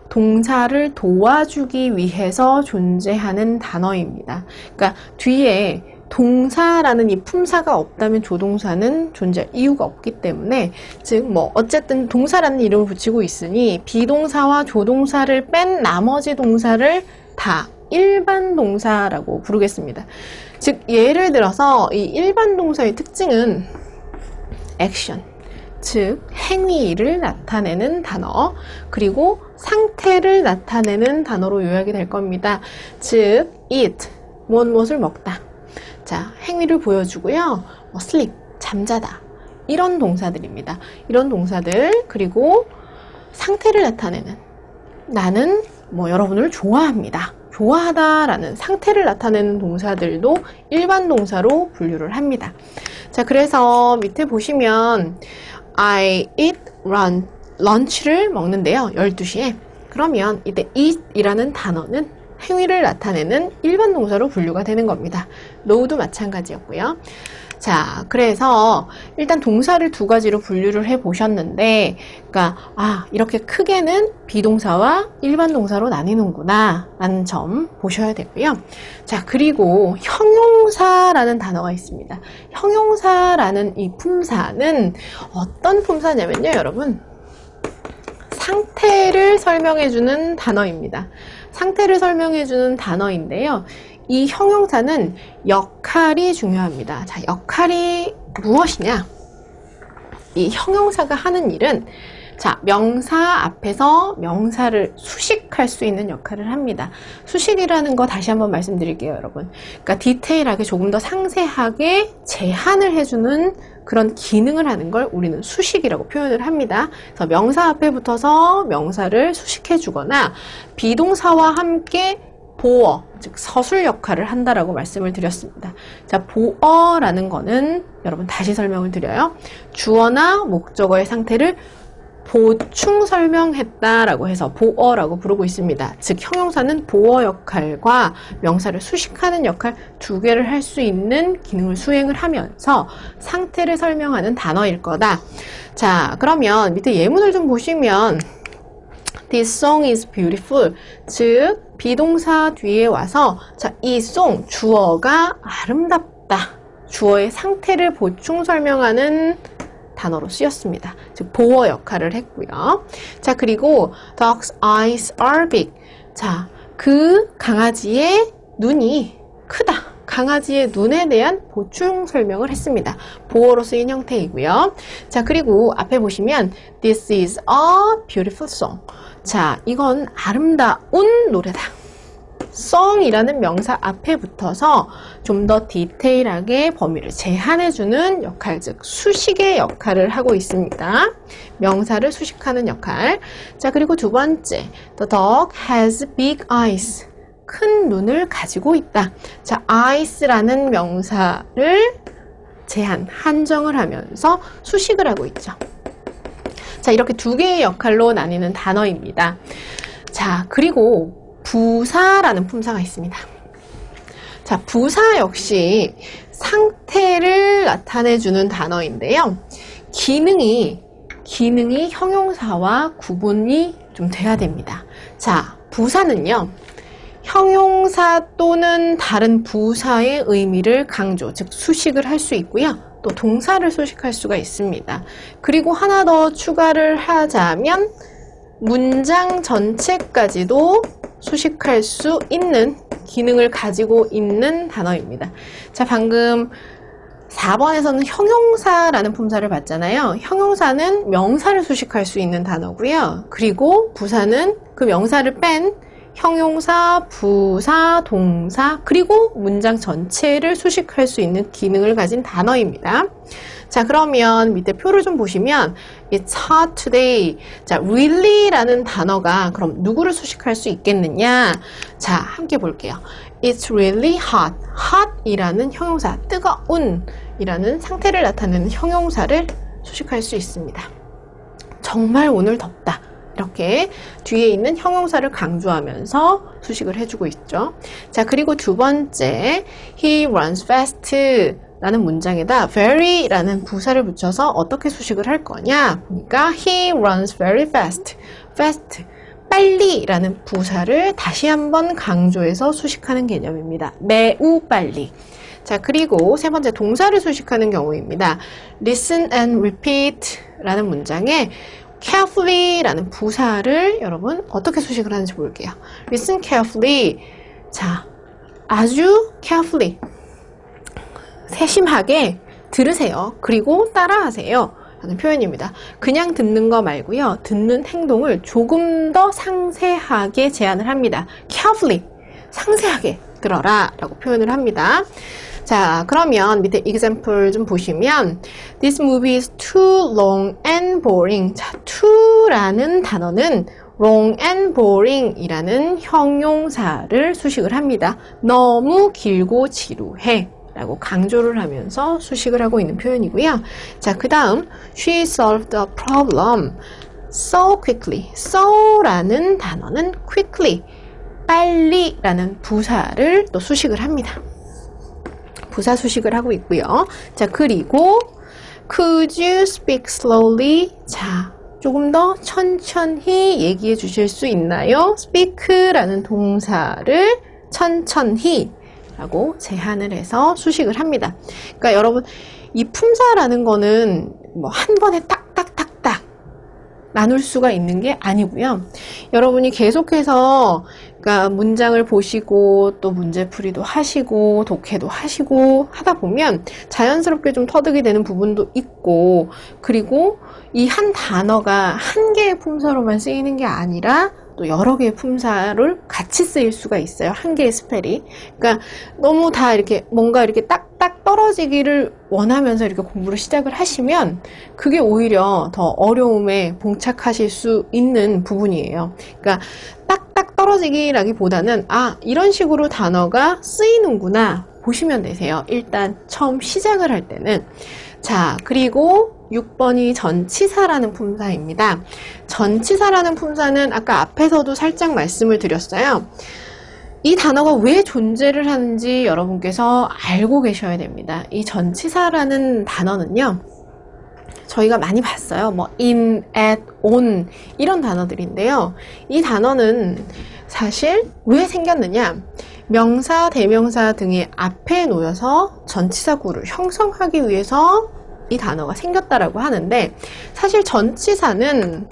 동사를 도와주기 위해서 존재하는 단어입니다. 그러니까 뒤에 동사라는 이 품사가 없다면 조동사는 존재할 이유가 없기 때문에 즉 어쨌든 동사라는 이름을 붙이고 있으니 비동사와 조동사를 뺀 나머지 동사를 다 일반 동사라고 부르겠습니다. 즉 예를 들어서 이 일반 동사의 특징은 액션, 즉 행위를 나타내는 단어, 그리고 상태를 나타내는 단어로 요약이 될 겁니다. 즉 eat, 무엇을 먹다. 자, 행위를 보여주고요. sleep, 잠자다. 이런 동사들입니다. 이런 동사들, 그리고 상태를 나타내는 나는 여러분을 좋아합니다. 좋아하다라는 상태를 나타내는 동사들도 일반 동사로 분류를 합니다. 자, 그래서 밑에 보시면 I eat lunch를 먹는데요. 12시에. 그러면 이때 eat이라는 단어는 행위를 나타내는 일반 동사로 분류가 되는 겁니다. no도 마찬가지였고요. 자, 그래서 일단 동사를 두 가지로 분류를 해 보셨는데, 그러니까 이렇게 크게는 비동사와 일반 동사로 나뉘는구나 라는 점 보셔야 되고요. 자, 그리고 형용사라는 단어가 있습니다. 형용사라는 이 품사는 어떤 품사냐면요, 여러분, 상태를 설명해주는 단어입니다. 상태를 설명해주는 단어인데요. 이 형용사는 역할이 중요합니다. 자, 역할이 무엇이냐? 이 형용사가 하는 일은 자, 명사 앞에서 명사를 수식할 수 있는 역할을 합니다. 수식이라는 거 다시 한번 말씀드릴게요, 여러분. 그러니까 디테일하게 조금 더 상세하게 제한을 해주는 그런 기능을 하는 걸 우리는 수식이라고 표현을 합니다. 그래서 명사 앞에 붙어서 명사를 수식해 주거나 비동사와 함께 보어, 즉 서술 역할을 한다라고 말씀을 드렸습니다. 자, 보어라는 거는 여러분 다시 설명을 드려요. 주어나 목적어의 상태를 보충 설명했다라고 해서 보어라고 부르고 있습니다. 즉 형용사는 보어 역할과 명사를 수식하는 역할 두 개를 할 수 있는 기능을 수행을 하면서 상태를 설명하는 단어일 거다. 자, 그러면 밑에 예문을 좀 보시면 This song is beautiful. 즉 비동사 뒤에 와서 자, 이 song 주어가 아름답다. 주어의 상태를 보충 설명하는 단어로 쓰였습니다. 즉 보어 역할을 했고요. 자, 그리고 Dog's eyes are big. 자, 그 강아지의 눈이 크다. 강아지의 눈에 대한 보충 설명을 했습니다. 보어로 쓰인 형태이고요. 자, 그리고 앞에 보시면 This is a beautiful song. 자, 이건 아름다운 노래다. song이라는 명사 앞에 붙어서 좀 더 디테일하게 범위를 제한해주는 역할, 즉 수식의 역할을 하고 있습니다. 명사를 수식하는 역할. 자, 그리고 두 번째, The dog has big eyes. 큰 눈을 가지고 있다. 자, eyes라는 명사를 한정을 하면서 수식을 하고 있죠. 자, 이렇게 두 개의 역할로 나뉘는 단어입니다. 자, 그리고 부사라는 품사가 있습니다. 자, 부사 역시 상태를 나타내주는 단어인데요. 기능이 형용사와 구분이 좀 돼야 됩니다. 자, 부사는요, 형용사 또는 다른 부사의 의미를 강조, 즉 수식을 할 수 있고요. 또 동사를 수식할 수가 있습니다. 그리고 하나 더 추가를 하자면 문장 전체까지도 수식할 수 있는 기능을 가지고 있는 단어입니다. 자, 방금 4번에서는 형용사라는 품사를 봤잖아요. 형용사는 명사를 수식할 수 있는 단어고요. 그리고 부사는 그 명사를 뺀 형용사, 부사, 동사, 그리고 문장 전체를 수식할 수 있는 기능을 가진 단어입니다. 자, 그러면 밑에 표를 좀 보시면 It's hot today. 자, really라는 단어가 그럼 누구를 수식할 수 있겠느냐? 자, 함께 볼게요. It's really hot. hot이라는 형용사, 뜨거운 이라는 상태를 나타내는 형용사를 수식할 수 있습니다. 정말 오늘 덥다. 이렇게 뒤에 있는 형용사를 강조하면서 수식을 해주고 있죠. 자, 그리고 두 번째, He runs fast 라는 문장에다 very 라는 부사를 붙여서 어떻게 수식을 할 거냐 보니까 He runs very fast. fast, 빨리 라는 부사를 다시 한번 강조해서 수식하는 개념입니다. 매우 빨리. 자, 그리고 세 번째 동사를 수식하는 경우입니다. Listen and repeat 라는 문장에 carefully 라는 부사를 여러분 어떻게 수식을 하는지 볼게요. Listen carefully. 자, 아주 carefully. 세심하게 들으세요. 그리고 따라하세요. 라는 표현입니다. 그냥 듣는 거 말고요. 듣는 행동을 조금 더 상세하게 제안을 합니다. carefully. 상세하게 들어라 라고 표현을 합니다. 자, 그러면 밑에 example 좀 보시면 This movie is too long and boring. 자, to라는 단어는 long and boring 이라는 형용사를 수식을 합니다. 너무 길고 지루해 라고 강조를 하면서 수식을 하고 있는 표현이고요. 자, 그 다음 She solved the problem so quickly. so라는 단어는 quickly, 빨리 라는 부사를 또 수식을 합니다. 부사 수식을 하고 있고요. 자, 그리고 Could you speak slowly? 자, 조금 더 천천히 얘기해 주실 수 있나요? speak라는 동사를 천천히 라고 제한을 해서 수식을 합니다. 그러니까 여러분, 이 품사라는 거는 뭐 한 번에 딱딱딱딱 나눌 수가 있는 게 아니고요. 여러분이 계속해서 그러니까 문장을 보시고 또 문제풀이도 하시고 독해도 하시고 하다 보면 자연스럽게 좀 터득이 되는 부분도 있고, 그리고 이 한 단어가 한 개의 품사로만 쓰이는 게 아니라 또 여러 개의 품사를 같이 쓰일 수가 있어요. 한 개의 스펠이. 그러니까 너무 다 이렇게 뭔가 이렇게 딱딱 떨어지기를 원하면서 이렇게 공부를 시작을 하시면 그게 오히려 더 어려움에 봉착하실 수 있는 부분이에요. 그러니까 딱딱 떨어지기라기보다는 아, 이런 식으로 단어가 쓰이는구나 보시면 되세요. 일단 처음 시작을 할 때는. 자, 그리고 6번이 전치사라는 품사입니다. 전치사라는 품사는 아까 앞에서도 살짝 말씀을 드렸어요. 이 단어가 왜 존재를 하는지 여러분께서 알고 계셔야 됩니다. 이 전치사라는 단어는요, 저희가 많이 봤어요. 뭐 in, at, on 이런 단어들인데요. 이 단어는 사실 왜 생겼느냐? 명사, 대명사 등의 앞에 놓여서 전치사구를 형성하기 위해서 이 단어가 생겼다라고 하는데, 사실 전치사는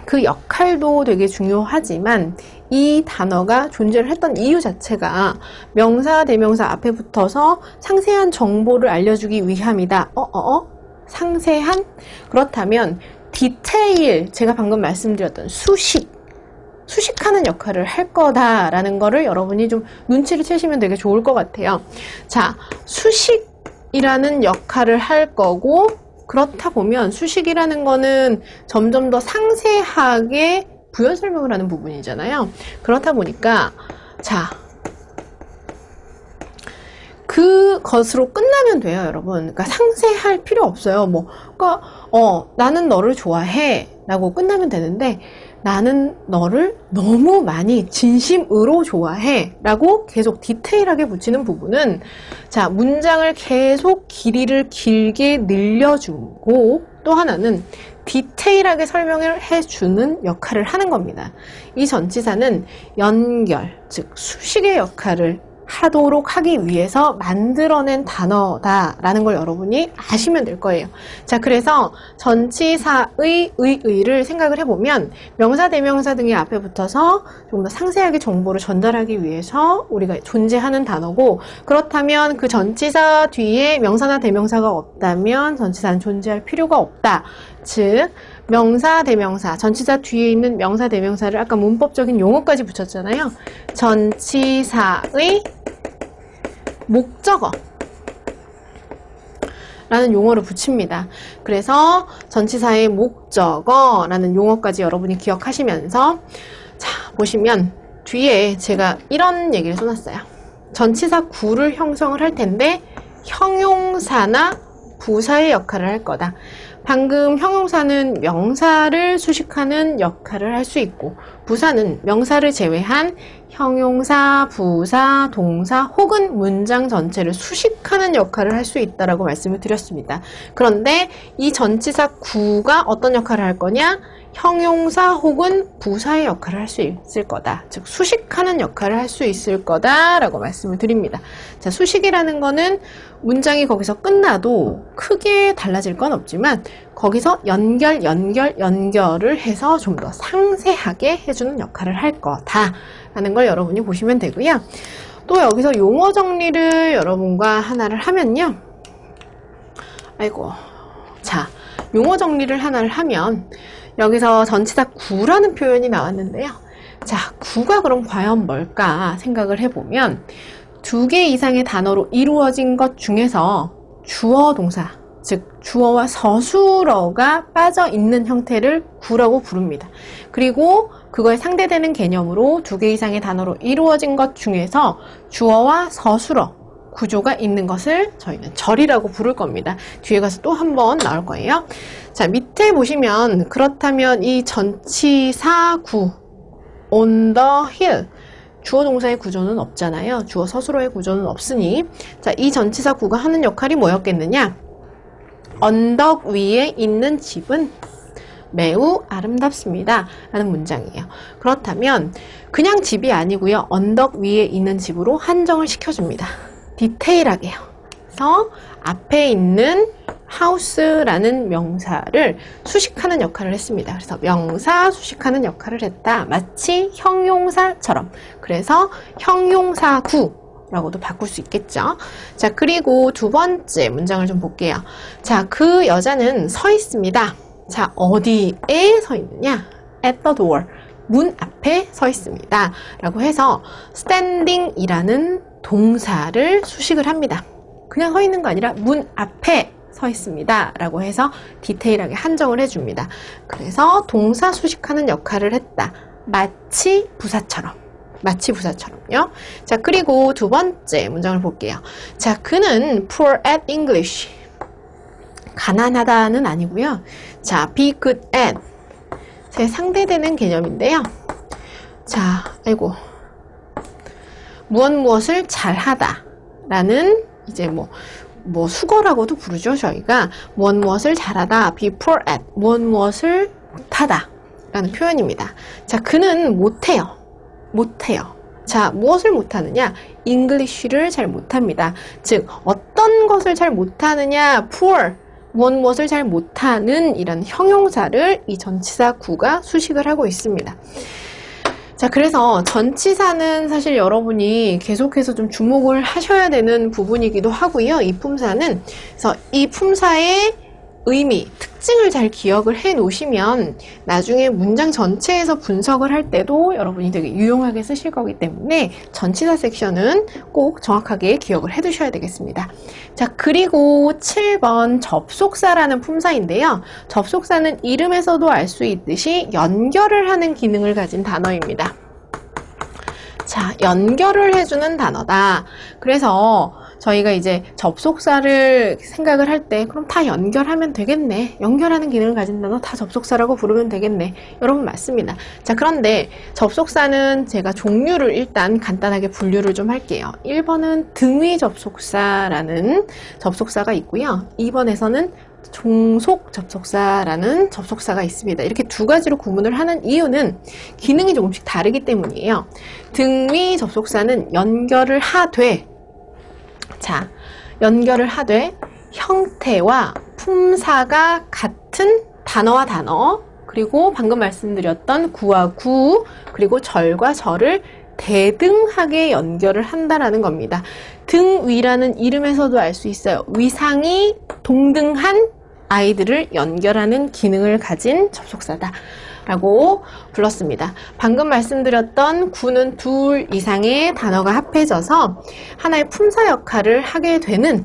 그 역할도 되게 중요하지만 이 단어가 존재를 했던 이유 자체가 명사, 대명사 앞에 붙어서 상세한 정보를 알려주기 위함이다. 상세한? 그렇다면 디테일, 제가 방금 말씀드렸던 수식하는 역할을 할 거다라는 거를 여러분이 좀 눈치를 채시면 되게 좋을 것 같아요. 자, 수식이라는 역할을 할 거고, 그렇다 보면 수식이라는 거는 점점 더 상세하게 부연 설명을 하는 부분이잖아요. 그렇다 보니까 자, 그것으로 끝나면 돼요, 여러분. 그러니까 상세할 필요 없어요. 뭐, 그러니까 나는 너를 좋아해 라고 끝나면 되는데, 나는 너를 너무 많이 진심으로 좋아해 라고 계속 디테일하게 붙이는 부분은, 자, 문장을 계속 길이를 길게 늘려주고, 또 하나는 디테일하게 설명을 해주는 역할을 하는 겁니다. 이 전치사는 연결, 즉 수식의 역할을 하도록 하기 위해서 만들어낸 단어다라는 걸 여러분이 아시면 될 거예요. 자, 그래서 전치사의 의의를 생각을 해보면 명사, 대명사 등이 앞에 붙어서 좀 더 상세하게 정보를 전달하기 위해서 우리가 존재하는 단어고, 그렇다면 그 전치사 뒤에 명사나 대명사가 없다면 전치사는 존재할 필요가 없다. 즉 명사, 대명사, 전치사 뒤에 있는 명사, 대명사를 아까 문법적인 용어까지 붙였잖아요. 전치사의 목적어 라는 용어를 붙입니다. 그래서 전치사의 목적어라는 용어까지 여러분이 기억하시면서 자, 보시면 뒤에 제가 이런 얘기를 써놨어요. 전치사 구를 형성을 할 텐데 형용사나 부사의 역할을 할 거다. 방금 형용사는 명사를 수식하는 역할을 할 수 있고 부사는 명사를 제외한 형용사, 부사, 동사 혹은 문장 전체를 수식하는 역할을 할 수 있다라고 말씀을 드렸습니다. 그런데 이 전치사 구가 어떤 역할을 할 거냐? 형용사 혹은 부사의 역할을 할 수 있을 거다. 즉 수식하는 역할을 할 수 있을 거다라고 말씀을 드립니다. 자, 수식이라는 거는 문장이 거기서 끝나도 크게 달라질 건 없지만 거기서 연결을 해서 좀 더 상세하게 해주는 역할을 할 거다라는 걸 여러분이 보시면 되고요. 또 여기서 용어 정리를 여러분과 하나를 하면요. 자, 용어 정리를 하나를 하면 여기서 전치사 구라는 표현이 나왔는데요. 자, 구가 그럼 과연 뭘까 생각을 해보면 두 개 이상의 단어로 이루어진 것 중에서 주어 동사, 즉 주어와 서술어가 빠져 있는 형태를 구라고 부릅니다. 그리고 그거에 상대되는 개념으로 두 개 이상의 단어로 이루어진 것 중에서 주어와 서술어 구조가 있는 것을 저희는 절이라고 부를 겁니다. 뒤에 가서 또 한 번 나올 거예요. 자, 밑에 보시면 그렇다면 이 전치사 구 on the hill 주어 동사의 구조는 없잖아요. 주어 서술어의 구조는 없으니 자, 이 전치사 구가 하는 역할이 뭐였겠느냐? 언덕 위에 있는 집은 매우 아름답습니다 라는 문장이에요. 그렇다면 그냥 집이 아니고요. 언덕 위에 있는 집으로 한정을 시켜줍니다. 디테일하게요. 그래서 앞에 있는 house라는 명사를 수식하는 역할을 했습니다. 그래서 명사 수식하는 역할을 했다. 마치 형용사처럼. 그래서 형용사구라고도 바꿀 수 있겠죠. 자, 그리고 두 번째 문장을 좀 볼게요. 자, 그 여자는 서 있습니다. 자, 어디에 서 있느냐? at the door. 문 앞에 서 있습니다. 라고 해서 standing 이라는 동사를 수식을 합니다. 그냥 서 있는 거 아니라 문 앞에 서 있습니다. 라고 해서 디테일하게 한정을 해줍니다. 그래서 동사 수식하는 역할을 했다. 마치 부사처럼. 마치 부사처럼요. 자, 그리고 두 번째 문장을 볼게요. 자, 그는 poor at English. 가난하다는 아니고요. 자, be good at. 제 상대되는 개념인데요. 자, 무엇을 잘하다. 라는 이제 뭐 수거라고도 부르죠. 저희가 무엇을 잘하다, be poor at, 무엇을 못하다 라는 표현입니다. 자, 그는 못해요. 자, 무엇을 못하느냐? English를 잘 못합니다. 즉, 어떤 것을 잘 못하느냐? poor, 무엇을 잘 못하는 이런 형용사를 이 전치사 구가 수식을 하고 있습니다. 자, 그래서 전치사는 사실 여러분이 계속해서 좀 주목을 하셔야 되는 부분이기도 하고요. 이 품사는. 그래서 이 품사의 의미, 특징을 잘 기억을 해 놓으시면 나중에 문장 전체에서 분석을 할 때도 여러분이 되게 유용하게 쓰실 거기 때문에 전치사 섹션은 꼭 정확하게 기억을 해 두셔야 되겠습니다. 자, 그리고 7번 접속사라는 품사인데요. 접속사는 이름에서도 알 수 있듯이 연결을 하는 기능을 가진 단어입니다. 자, 연결을 해주는 단어다. 그래서 저희가 이제 접속사를 생각을 할 때 그럼 다 연결하면 되겠네. 연결하는 기능을 가진 단어 다 접속사라고 부르면 되겠네. 여러분 맞습니다. 자, 그런데 접속사는 제가 종류를 일단 간단하게 분류를 좀 할게요. 1번은 등위 접속사라는 접속사가 있고요. 2번에서는 종속 접속사라는 접속사가 있습니다. 이렇게 두 가지로 구분을 하는 이유는 기능이 조금씩 다르기 때문이에요. 등위 접속사는 연결을 하되 자, 연결을 하되 형태와 품사가 같은 단어와 단어 그리고 방금 말씀드렸던 구와 구 그리고 절과 절을 대등하게 연결을 한다라는 겁니다. 등위라는 이름에서도 알 수 있어요. 위상이 동등한 아이들을 연결하는 기능을 가진 접속사다 라고 불렀습니다. 방금 말씀드렸던 구는 둘 이상의 단어가 합해져서 하나의 품사 역할을 하게 되는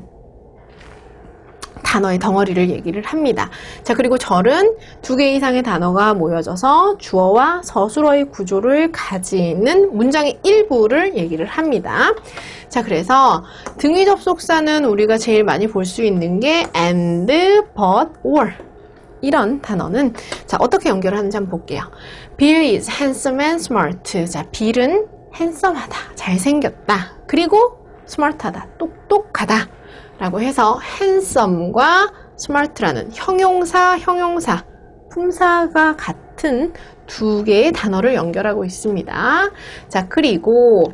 단어의 덩어리를 얘기를 합니다. 자, 그리고 절은 두 개 이상의 단어가 모여져서 주어와 서술어의 구조를 가지는 문장의 일부를 얘기를 합니다. 자, 그래서 등위 접속사는 우리가 제일 많이 볼 수 있는 게 and, but, or 이런 단어는 자, 어떻게 연결하는지 한번 볼게요. Bill is handsome and smart. 자, Bill은 핸섬하다, 잘생겼다, 그리고 스마트하다, 똑똑하다 라고 해서 handsome과 smart라는 형용사, 품사가 같은 두 개의 단어를 연결하고 있습니다. 자, 그리고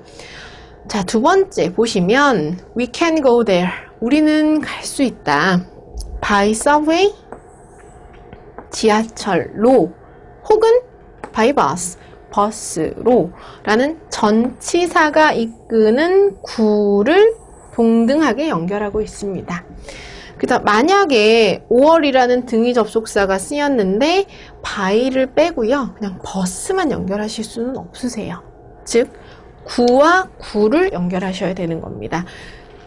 자, 두 번째 보시면 we can go there. 우리는 갈 수 있다. by subway, 지하철로, 혹은 by bus, 버스로 라는 전치사가 이끄는 구를 동등하게 연결하고 있습니다. 그래서 만약에 5월이라는 등위 접속사가 쓰였는데 by를 빼고요, 그냥 버스만 연결하실 수는 없으세요. 즉 구와 구를 연결하셔야 되는 겁니다.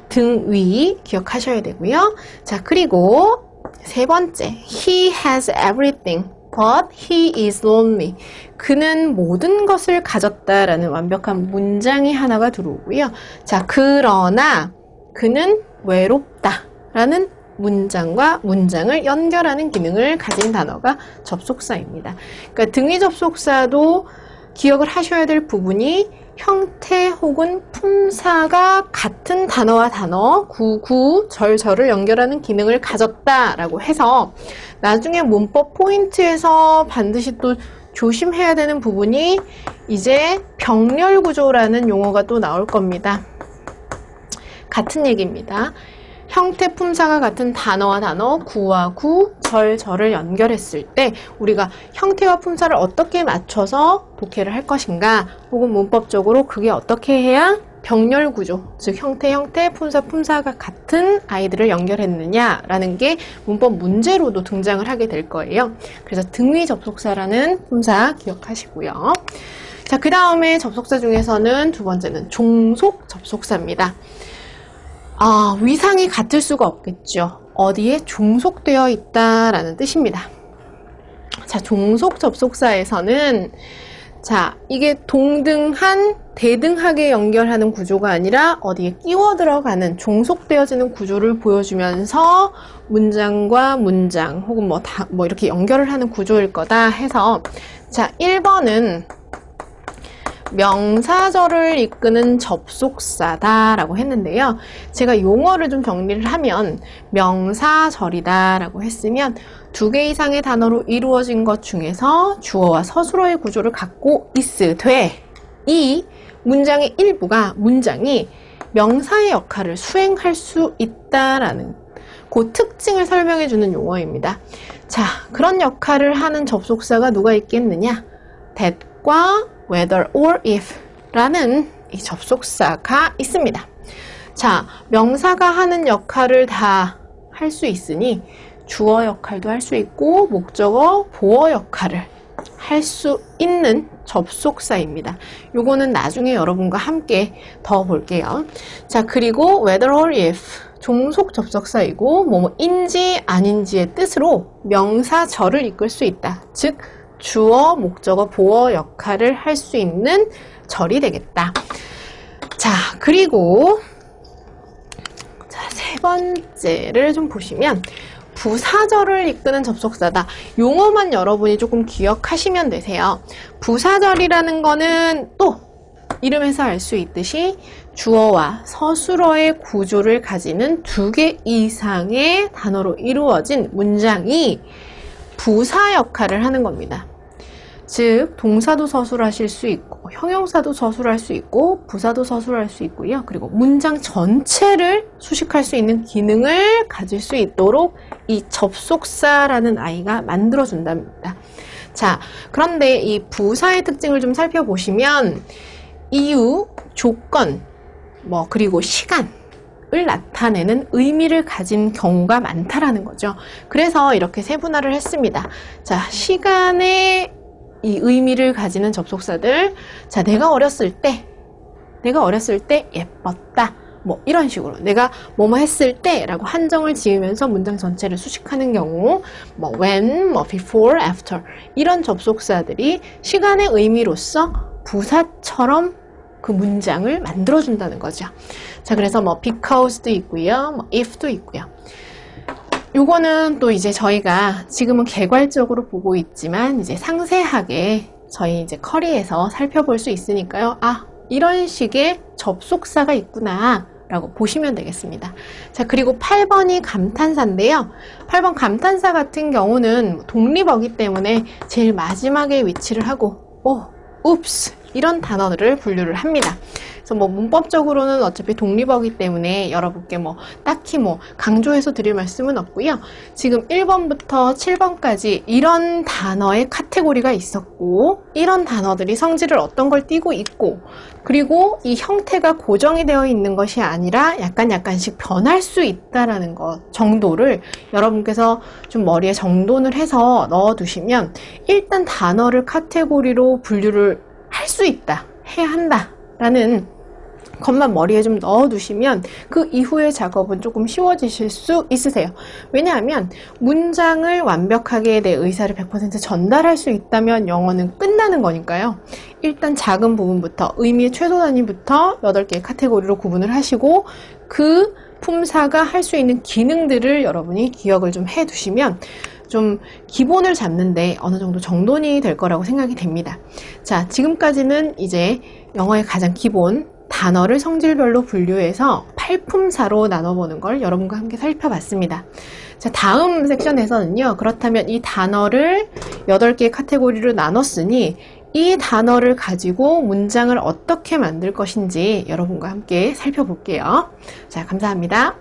등위 기억하셔야 되고요. 자, 그리고 세 번째, he has everything but he is lonely. 그는 모든 것을 가졌다라는 완벽한 문장이 하나가 들어오고요. 자, 그러나 그는 외롭다라는 문장과 문장을 연결하는 기능을 가진 단어가 접속사입니다. 그러니까 등위 접속사도 기억을 하셔야 될 부분이 형태 혹은 품사가 같은 단어와 단어, 구, 절을 연결하는 기능을 가졌다라고 해서 나중에 문법 포인트에서 반드시 또 조심해야 되는 부분이 이제 병렬구조라는 용어가 또 나올 겁니다. 같은 얘기입니다. 형태, 품사가 같은 단어와 단어, 구와 구, 절을 연결했을 때 우리가 형태와 품사를 어떻게 맞춰서 독해를 할 것인가, 혹은 문법적으로 그게 어떻게 해야 병렬구조, 즉 형태, 품사가 같은 아이들을 연결했느냐라는 게 문법 문제로도 등장을 하게 될 거예요. 그래서 등위 접속사라는 품사 기억하시고요. 자, 그 다음에 접속사 중에서는 두 번째는 종속 접속사입니다. 위상이 같을 수가 없겠죠. 어디에 종속되어 있다라는 뜻입니다. 자, 종속 접속사에서는 자, 이게 동등한, 대등하게 연결하는 구조가 아니라 어디에 끼워 들어가는, 종속되어지는 구조를 보여주면서 문장과 문장 혹은 뭐 이렇게 연결을 하는 구조일 거다 해서 자, 1번은 명사절을 이끄는 접속사다라고 했는데요. 제가 용어를 좀 정리를 하면 명사절이다 라고 했으면 두 개 이상의 단어로 이루어진 것 중에서 주어와 서술어의 구조를 갖고 있으되 이 문장의 일부가, 문장이 명사의 역할을 수행할 수 있다라는 그 특징을 설명해 주는 용어입니다. 자, 그런 역할을 하는 접속사가 누가 있겠느냐? that과 whether or if 라는 이 접속사가 있습니다. 자, 명사가 하는 역할을 다 할 수 있으니 주어 역할도 할 수 있고 목적어, 보어 역할을 할 수 있는 접속사입니다. 요거는 나중에 여러분과 함께 더 볼게요. 자, 그리고 whether or if 종속 접속사이고 뭐뭐인지 아닌지의 뜻으로 명사절을 이끌 수 있다. 즉 주어, 목적어, 보어 역할을 할 수 있는 절이 되겠다. 자, 그리고 자, 세 번째를 좀 보시면 부사절을 이끄는 접속사다. 용어만 여러분이 조금 기억하시면 되세요. 부사절이라는 거는 또 이름에서 알 수 있듯이 주어와 서술어의 구조를 가지는 두 개 이상의 단어로 이루어진 문장이 부사 역할을 하는 겁니다. 즉 동사도 서술하실 수 있고 형용사도 서술할 수 있고 부사도 서술할 수 있고요. 그리고 문장 전체를 수식할 수 있는 기능을 가질 수 있도록 이 접속사라는 아이가 만들어준답니다. 자, 그런데 이 부사의 특징을 좀 살펴보시면 이유, 조건, 그리고 시간, 나타내는 의미를 가진 경우가 많다라는 거죠. 그래서 이렇게 세분화를 했습니다. 자, 시간의 이 의미를 가지는 접속사들. 자, 내가 어렸을 때 예뻤다. 뭐 이런 식으로 내가 뭐뭐 했을 때 라고 한정을 지으면서 문장 전체를 수식하는 경우, 뭐 when, 뭐 before, after 이런 접속사들이 시간의 의미로서 부사처럼 그 문장을 만들어준다는 거죠. 자, 그래서 뭐 because도 있고요, 뭐 if도 있고요. 요거는 또 이제 저희가 지금은 개괄적으로 보고 있지만 이제 상세하게 저희 이제 커리에서 살펴볼 수 있으니까요. 아, 이런 식의 접속사가 있구나 라고 보시면 되겠습니다. 자, 그리고 8번이 감탄사인데요. 8번 감탄사 같은 경우는 독립어기 때문에 제일 마지막에 위치를 하고 oops 이런 단어들을 분류를 합니다. 그래서 뭐 문법적으로는 어차피 독립어기 때문에 여러분께 뭐 딱히 뭐 강조해서 드릴 말씀은 없고요. 지금 1번부터 7번까지 이런 단어의 카테고리가 있었고, 이런 단어들이 성질을 어떤 걸 띠고 있고, 그리고 이 형태가 고정이 되어 있는 것이 아니라 약간씩 변할 수 있다라는 것 정도를 여러분께서 좀 머리에 정돈을 해서 넣어두시면 일단 단어를 카테고리로 분류를 할 수 있다, 해야 한다 라는 것만 머리에 좀 넣어두시면 그 이후의 작업은 조금 쉬워지실 수 있으세요. 왜냐하면 문장을 완벽하게 내 의사를 100% 전달할 수 있다면 영어는 끝나는 거니까요. 일단 작은 부분부터, 의미의 최소 단위부터 8개의 카테고리로 구분을 하시고 그 품사가 할 수 있는 기능들을 여러분이 기억을 좀 해두시면 좀 기본을 잡는데 어느 정도 정돈이 될 거라고 생각이 됩니다. 자, 지금까지는 이제 영어의 가장 기본 단어를 성질별로 분류해서 8품사로 나눠보는 걸 여러분과 함께 살펴봤습니다. 자, 다음 섹션에서는요. 그렇다면 이 단어를 8개의 카테고리로 나눴으니 이 단어를 가지고 문장을 어떻게 만들 것인지 여러분과 함께 살펴볼게요. 자, 감사합니다.